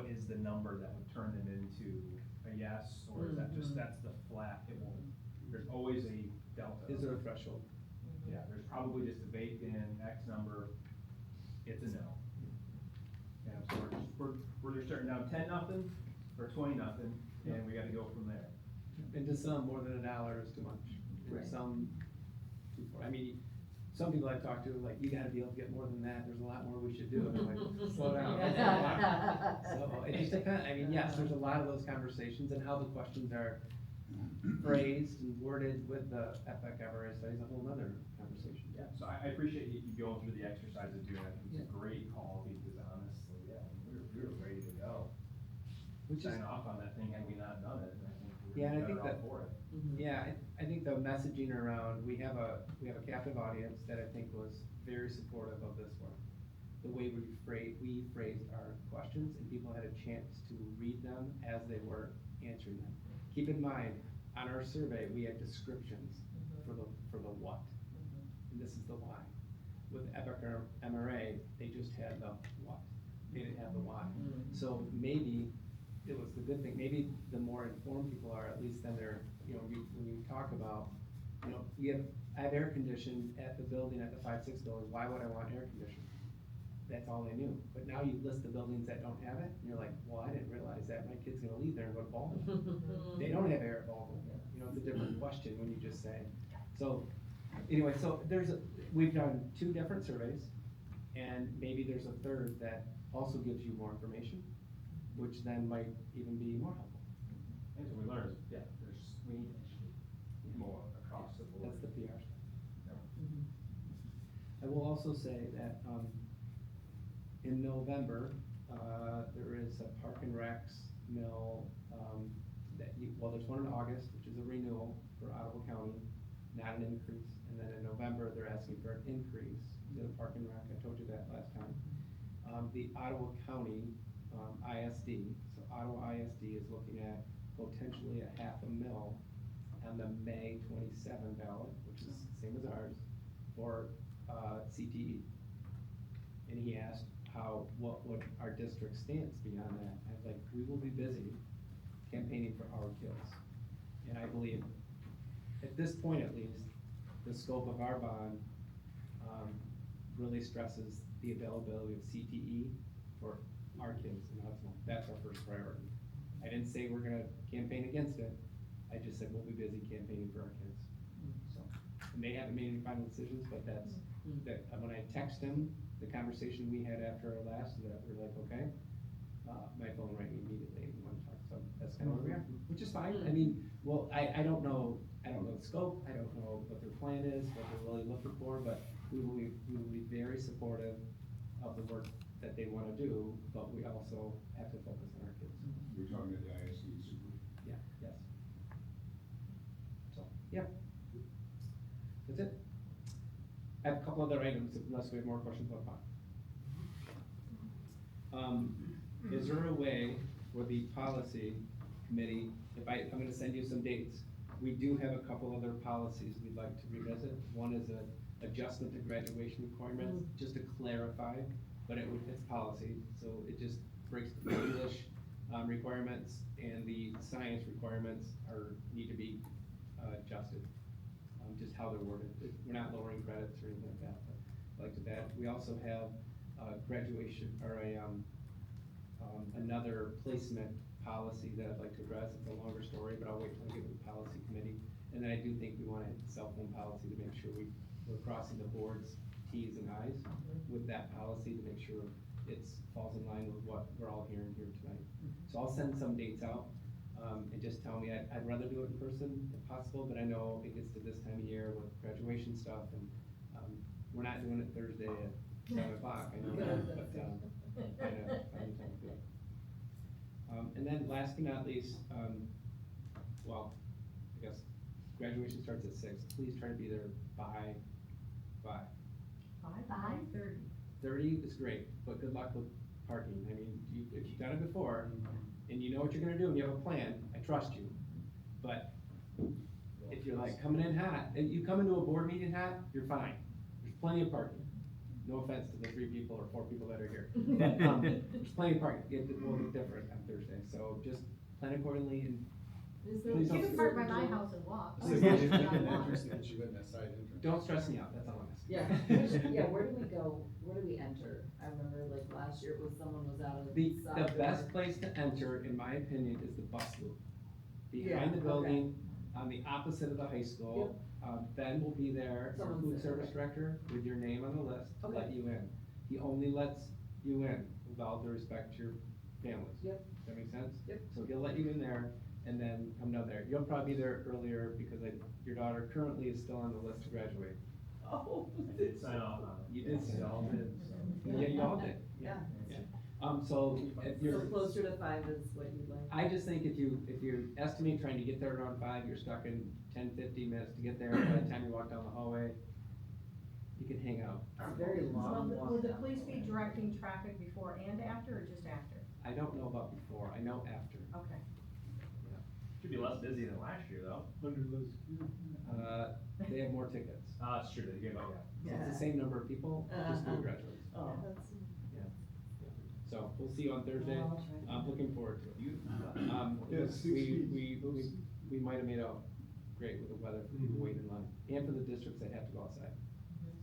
is the number that would turn it into a yes, or is that just, that's the flat, it won't, there's always a delta. Is there a threshold? Yeah, there's probably just a baked in X number, it's a no. And so we're either starting down 10-0 or 20-0, and we gotta go from there. And to some, more than $1 is too much. And Right. some, I mean, some people I've talked to, like, you gotta be able to get more than that, there's a lot more we should do, and I'm like, slow down. So, it just depends, I mean, yes, there's a lot of those conversations, and how the questions are phrased and worded with the Epic MRA study is a whole nother conversation. Yeah, so I appreciate you going through the exercise of doing it. It's a great call, because honestly, yeah, we were ready to go. Which is, Sign off on that thing had we not done it, and I think we Yeah, and I were think better off that- for it. yeah, I think the messaging around, we have a captive audience that I think was very supportive of this work. The way we phrased our questions, and people had a chance to read them as they were answering them. Keep in mind, on our survey, we had descriptions for the what, and this is the why. With Epic or MRA, they just had the what, they didn't have the why. So maybe it was the good thing, maybe the more informed people are, at least then they're, you know, when you talk about, you know, I have air conditioned at the building, at the 5-6 building, why would I want air conditioning? That's all they knew, but now you list the buildings that don't have it, and you're like, well, I didn't realize that, my kid's gonna leave there and go to Baldwin. They don't have air at Baldwin, you know, it's a different question when you just say, so, anyway, so we've done 2 different surveys, and maybe there's a third that also gives you more information, which then might even be more helpful. And so we learned, yeah, we need to educate more across the board. That's the PR stuff. Yeah. I will also say that, in November, there is a Park and Recs mill, there's one in August, which is a renewal for Ottawa County, not an increase. And then in November, they're asking for an increase to the Park and Rec, I told you that last time. The Ottawa County, ISD, so Ottawa ISD is looking at potentially a $500,000 on the May 27 ballot, which is the same as ours, for CTE. And he asked what would our district stance be on that? I was like, we will be busy campaigning for our kids. And I believe, at this point at least, the scope of our bond really stresses the availability of CTE for our kids in Hudsonville. That's our first priority. I didn't say we're gonna campaign against it, I just said we'll be busy campaigning for our kids. So, and they haven't made any final decisions, but that's, when I text them, the conversation we had after our last, that we're like, okay, my phone rang immediately and we want to talk, so that's kind of where we are, which is fine. I mean, well, I don't know the scope, I don't know what their plan is, what they're really looking for, but we will be very supportive of the work that they want to do, but we also have to focus on our kids. You're talking about the ISD super? Yeah. That's it. I have a couple other items, unless we have more questions about that. Is there a way for the policy committee, I'm gonna send you some dates. We do have a couple other policies we'd like to revisit. One is a adjustment to graduation requirements, just to clarify, but it's policy, so it just breaks the English requirements and the science requirements need to be adjusted. Just how they're worded. We're not lowering credits or anything like that, but like that. We also have graduation, or another placement policy that I'd like to address. It's a longer story, but I'll wait till I get with the policy committee. And then I do think we want a cell phone policy to make sure we're crossing the board's T's and I's with that policy to make sure it falls in line with what we're all hearing here tonight. So I'll send some dates out, and just tell me, I'd rather do it in person if possible, but I know it gets to this time of year with graduation stuff, and, we're not doing it Thursday at 7:00, I know that, but, find a time to do it. And then last but not least, well, I guess graduation starts at 6. Please try to be there by 5. 5:30. 30 is great, but good luck with parking. I mean, if you've done it before, and you know what you're gonna do, and you have a plan, I trust you. But if you're like coming in hot, and you come into a board meeting hot, you're fine. There's plenty of parking. No offense to the 3 people or 4 people that are here. But, there's plenty of parking. It will look different on Thursday, so just plan accordingly and please You don't. can park by my house and walk. So you need an entrance to get you in that side entrance. Don't stress me out, that's all I'm asking. Yeah, where do we go, where do we enter? I remember like last year it was someone was out of. The side best door. place to enter, in my opinion, is the bus loop. Yeah, Behind the okay. building, on the opposite of the high school. Ben will be there, our Someone's food there, service okay. director, with your name on the list to Okay. let you in. He only lets you in with all due respect to your families. Yep. Does that make sense? Yep. So he'll let you in there and then come down there. You'll probably be there earlier because your daughter currently is still on the list to graduate. Oh. Sign off on it. You did. We all did. Yeah, you all did. Yeah. So if So you're. closer to 5 is what you'd like. I just think if you estimate trying to get there around 5, you're stuck in 10, 15 minutes to get there. By the time you walk down the hallway, you can hang out. It's a very long walk. Will the down. police be directing traffic before and after, or just after? I don't know about before, I know after. Okay. Should be less busy than last year, though. Under less. They have more tickets. It's true, they gave out, So it's the same number of people, just new graduates. Oh. So we'll see you on Thursday. Well, I'll try. I'm looking forward to it. Yeah, 6 feet. We might have made out great with the weather for people waiting in line, and for the districts that have to go outside.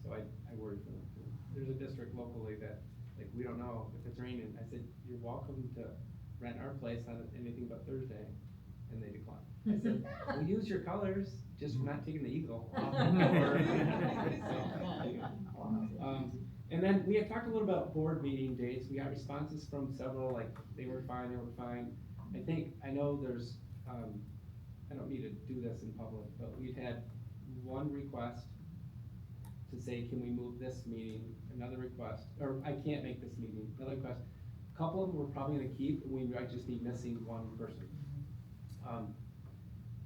So I worry for them too. There's a district locally that, like, we don't know if it's raining. I said, you're welcome to rent our place on anything but Thursday, and they declined. I said, we'll use your colors, just for not taking the eagle off the cover. And then we had talked a little about board meeting dates. We got responses from several, like, they were fine. I know there's, I don't need to do this in public, but we've had one request to say, can we move this meeting? Another request, or I can't make this meeting, another request. A couple of them we're probably gonna keep, and we might just be missing one person.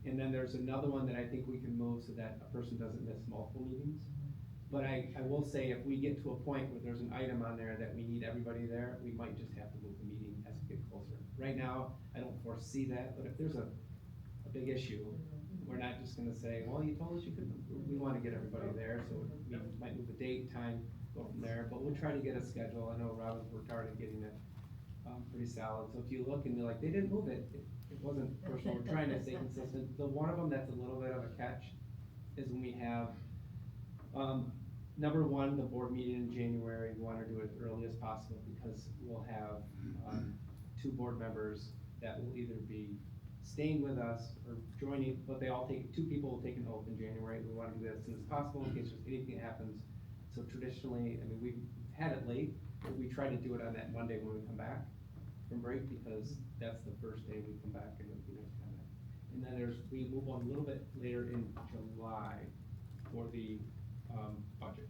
And then there's another one that I think we can move so that a person doesn't miss multiple meetings. But I will say, if we get to a point where there's an item on there that we need everybody there, we might just have to move the meeting as we get closer. Right now, I don't foresee that, but if there's a big issue, we're not just gonna say, well, you told us you could, we wanna get everybody there, so we might move the date, time, go from there, but we'll try to get a schedule. I know Robin's worked hard at getting it, pretty solid. So if you look and you're like, they didn't move it, it wasn't personal. We're trying to stay consistent. The one of them that's a little bit of a catch is when we have, number one, the board meeting in January, we wanna do it as early as possible because we'll have, 2 board members that will either be staying with us or joining, but 2 people will take an oath in January. We wanna do that as soon as possible in case there's anything that happens. So traditionally, I mean, we've had it late, but we try to do it on that Monday when we come back from break because that's the first day we come back and it'll be nice to come back. And then we move on a little bit later in July for the budget.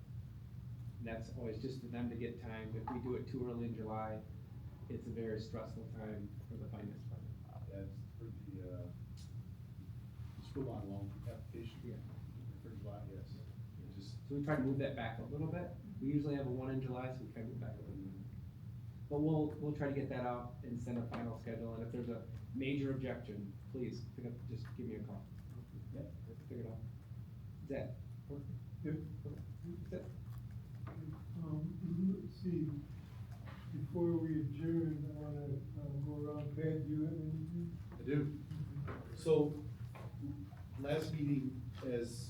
And that's always just for them to get time. If we do it too early in July, it's a very stressful time for the finance department. That's pretty, it's full on long. notification. Yeah. For July, yes. It just, So we try to move that back a little bit. We usually have a one in July, so we try to move back a little bit. But we'll try to get that out and send a final schedule, and if there's a major objection, please, pick up, just give me a call. Yep, figure it out. Is that? Yep. That's it. Let's see, before we adjourn, I wanna, go around, Pat, do you have anything? I do. So, last meeting, as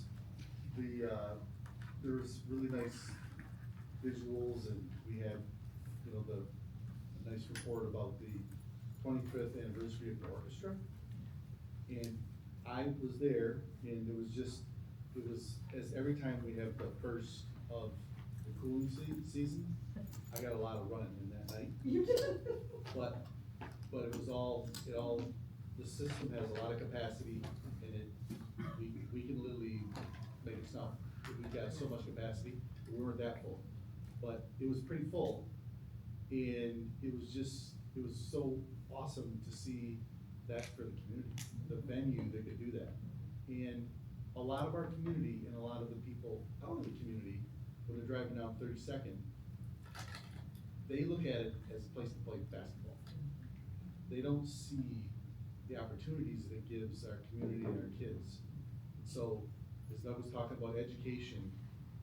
there was really nice visuals, and we had, the nice report about the 25th anniversary of the orchestra. And I was there, and it was, as every time we have the first of the cooling season, I got a lot of running in that night. You did? But it was the system has a lot of capacity, and we can literally make it snow. We got so much capacity, we weren't that full, but it was pretty full. And it was so awesome to see that for the community, the venue that could do that. And a lot of our community and a lot of the people out in the community, when they're driving down 32nd, they look at it as a place to play basketball. They don't see the opportunities that it gives our community and our kids. So, as Doug was talking about education,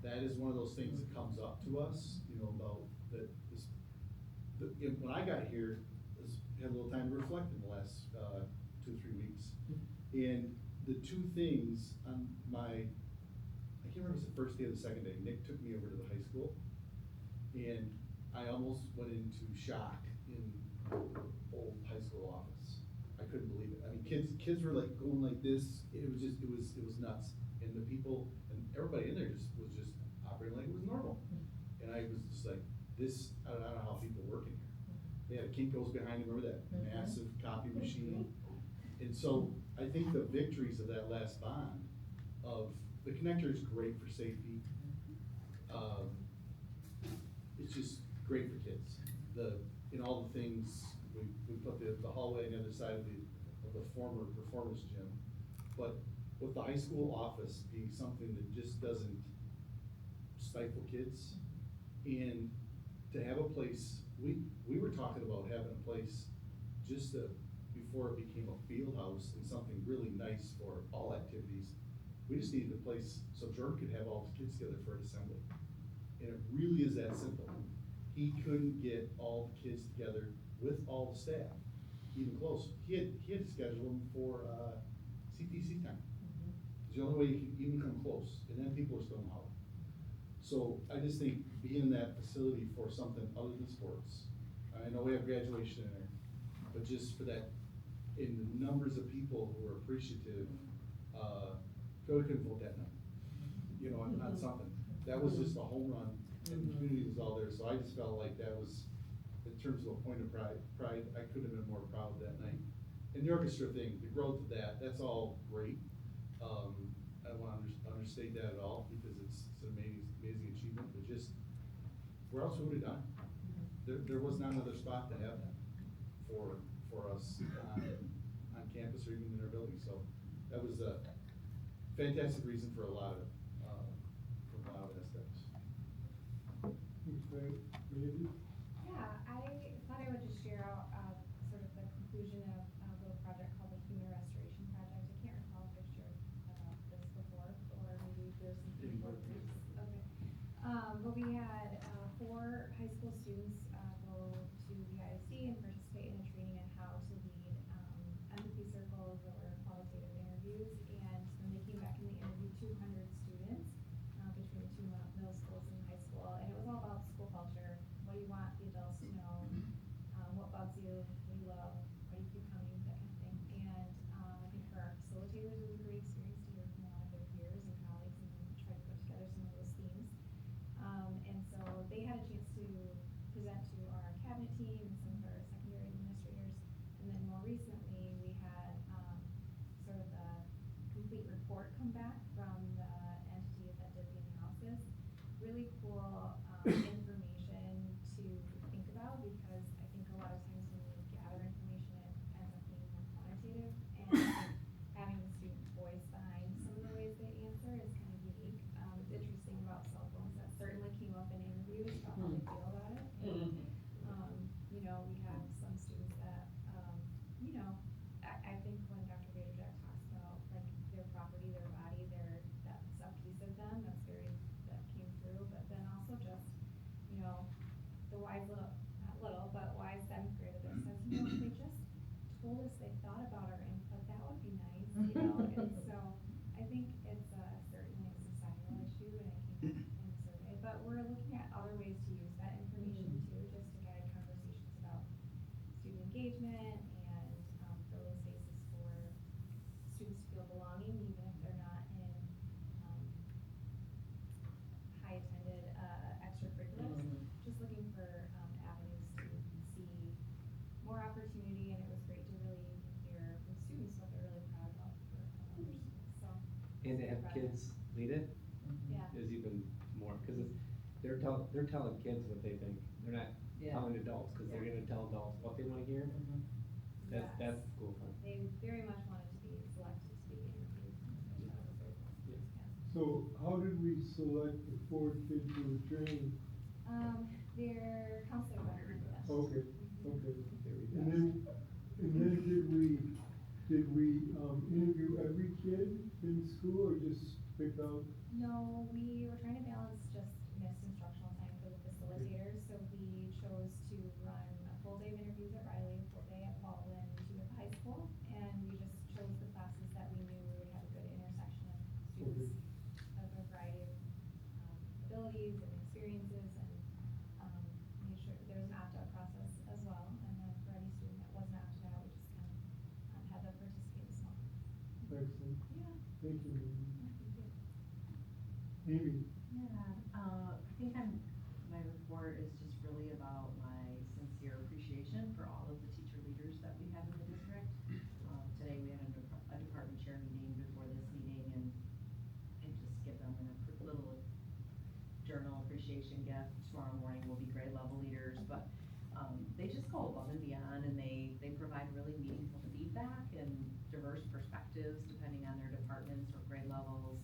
that is one of those things that comes up to us, about that this, when I got here, had a little time to reflect in the last 2 or 3 weeks. And the two things on I can't remember if it's the first day or the second day, Nick took me over to the high school, and I almost went into shock in the old high school office. I couldn't believe it. I mean, kids were like going like this. It was nuts. And the people and everybody in there was just operating like it was normal. And I was just like, I don't know how people work in here. They had a Kinko's behind them, remember that massive copy machine? And so I think the victories of that last bond of the connector is great for safety. It's just great for kids. In all the things, we put the hallway on the other side of the former performance gym. But with the high school office being something that just doesn't stifle kids, and to have a place, we were talking about having a place just before it became a field house and something really nice for all activities. We just needed a place so Jordan could have all his kids together for an assembly. And it really is that simple. He couldn't get all the kids together with all the staff, even close. He had to schedule them for CTC time. It's the only way you can even come close, and then people are still in holler. So I just think being in that facility for something other than sports, I know we have graduation in there, but just for that, in the numbers of people who are appreciative, Cody couldn't vote that night, on something. That was just a home run, and the community was all there, so I just felt like that was, in terms of a point of pride, I couldn't have been more proud that night. And the orchestra thing, the growth of that's all great. I don't want to understate that at all, because it's an amazing achievement, but just, where else would we have done? There was not another spot to have that for us on campus or even in our building, so that was a fantastic reason for a lot of aspects. Randy? Yeah, I thought I would just share out sort of the conclusion of a little project called the Human Restoration Project. I can't recall if I've shared this before, or maybe there's some people groups. Okay. But we had 4 high school students go to the ISD and participate in a training on how to lead empathy circles or qualitative interviews. And then they came back and they interviewed 200 students between the 2 middle schools and high school. And it was all about school culture. What do you want the adults to know? What bugs you? What do you love? Why do you keep coming? That kind of thing. And I think for our facilitators, it was a great experience to hear from a lot of their peers and colleagues and try to put together some of those themes. And so they had a chance to present to our cabinet team and some of our secondary administrators. And then more recently, we had sort of the complete report come back from the entity that did the analysis. Really cool information to think about, because I think a lot of times when we gather information, it ends up being more quantitative, and I think having the student voice behind some of the ways And to have kids lead it Yeah. is even more, cause it's, they're telling kids what they think, they're not Yeah. telling adults, cause they're gonna tell adults what they wanna hear. Yes. That's the cool part. They very much wanted to be selected to be interviewed, which I thought was very cool. Yeah. So how did we select the 4 kids who were trained? Their counselor recommended us. Okay, okay. Very And then did we interview every kid in school or just pick out? No, we were trying to balance just missed instructional time for the facilitators, so we chose to run a full day of interviews at Riley, a full day at Baldwin, 2 at the high school, and we just chose the classes that we knew would have a good intersection of students of a variety of abilities and experiences, and made sure there was an opt-out process as well, and then for any student that wasn't opted out, we just kind of had them participate in small groups. Excellent. Yeah. Thank you. Yeah, thank you. Amy? Yeah, I think my report is just really about my sincere appreciation for all of the teacher leaders that we have in the district. Today we had a department chair meeting before this meeting, and just give them a little journal appreciation gift. Tomorrow morning will be grade level leaders, but they just go above and beyond, and they provide really meaningful feedback and diverse perspectives depending on their departments or grade levels,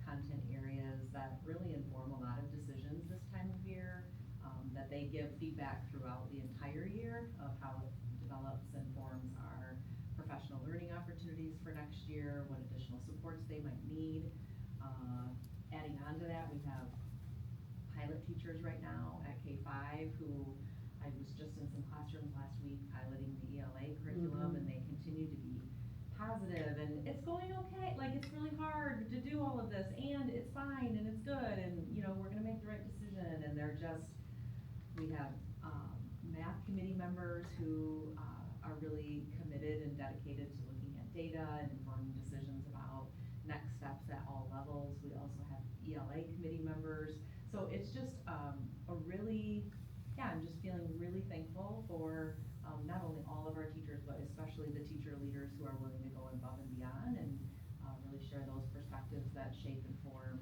content areas that really inform a lot of decisions this time of year, that they give feedback throughout the entire year of how it develops and forms our professional learning opportunities for next year, what additional supports they might need. Adding on to that, we have pilot teachers right now at K-5 who, I was just in some classrooms last week piloting the ELA curriculum, and they continue to be positive, and it's going okay, like, it's really hard to do all of this, and it's fine, and it's good, and, we're gonna make the right decision, and they're just, we have, math committee members who, are really committed and dedicated to looking at data and informing decisions about next steps at all levels. We also have ELA committee members, so it's just, a really, I'm just feeling really thankful for, not only all of our teachers, but especially the teacher leaders who are willing to go above and beyond and really share those perspectives that shape and form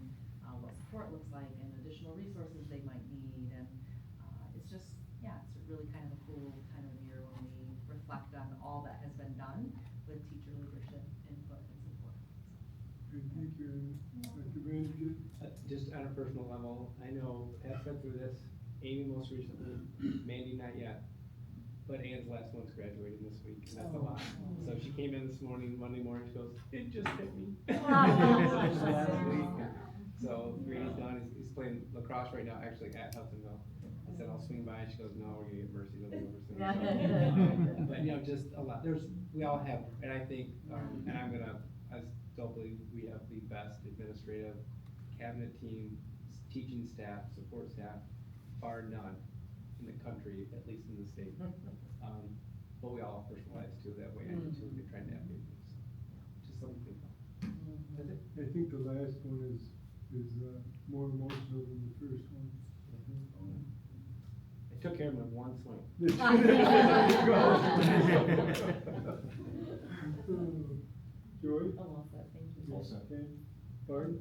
what support looks like and additional resources they might need. And it's just, it's really kind of a cool time of year when we reflect on all that has been done with teacher leadership, input, and support. Great, thank you. Dr. Vandergit? Just on a personal level, I know Pat's been through this, Amy most recently, Mandy not yet, but Ann's last one's graduating this week, and that's a lot. So she came in this morning, Monday morning, she goes, it just hit me. Last week. So Greeny's done, he's playing lacrosse right now, actually at Hudsonville. I said, I'll swing by, she goes, no, we're gonna get Mercy, they'll be overseeing. But, just a lot, we all have, and I think, and I still believe we have the best administrative cabinet team, teaching staff, support staff, bar none in the country, at least in the state. But we all have personal lives too, that way, and too, we try to navigate things. Just something to think about. That's it. I think the last one is more emotional than the first one. I took care of him in one swing. There you go. Joy? I'm all set, thank you. All set. Okay. Barb?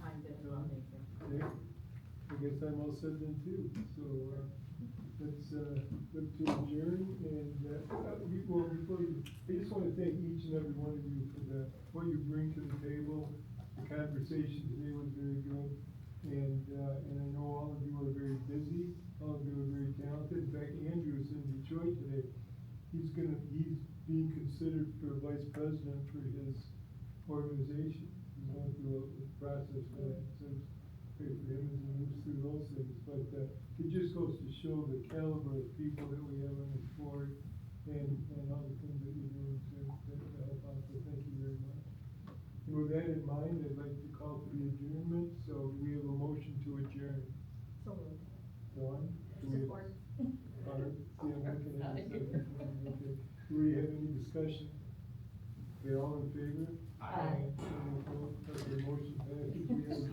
I'm good, No. thank you. Nick? I guess I'm all set then too, so, let's, look to adjourn, and, before you, I just wanna thank each and every one of you for what you bring to the table. The conversation today was very good, and I know all of you are very busy, all of you are very talented. In fact, Andrew's in Detroit today. He's being considered for vice president for his organization. He's going through a process for that, so it's great for him as he moves through those things. But, it just goes to show the caliber of people that we have on this board and all the things that you're doing to help out, so thank you very much. And with that in mind, I'd like to call for the adjournment, so we have a motion to adjourn. So moved. Dawn? Do we have- Support. Barb? Yeah, I'm looking at it. Okay. Do we have any discussion? Okay, all in favor? Aye. Any opposed? Okay, motion passes. We have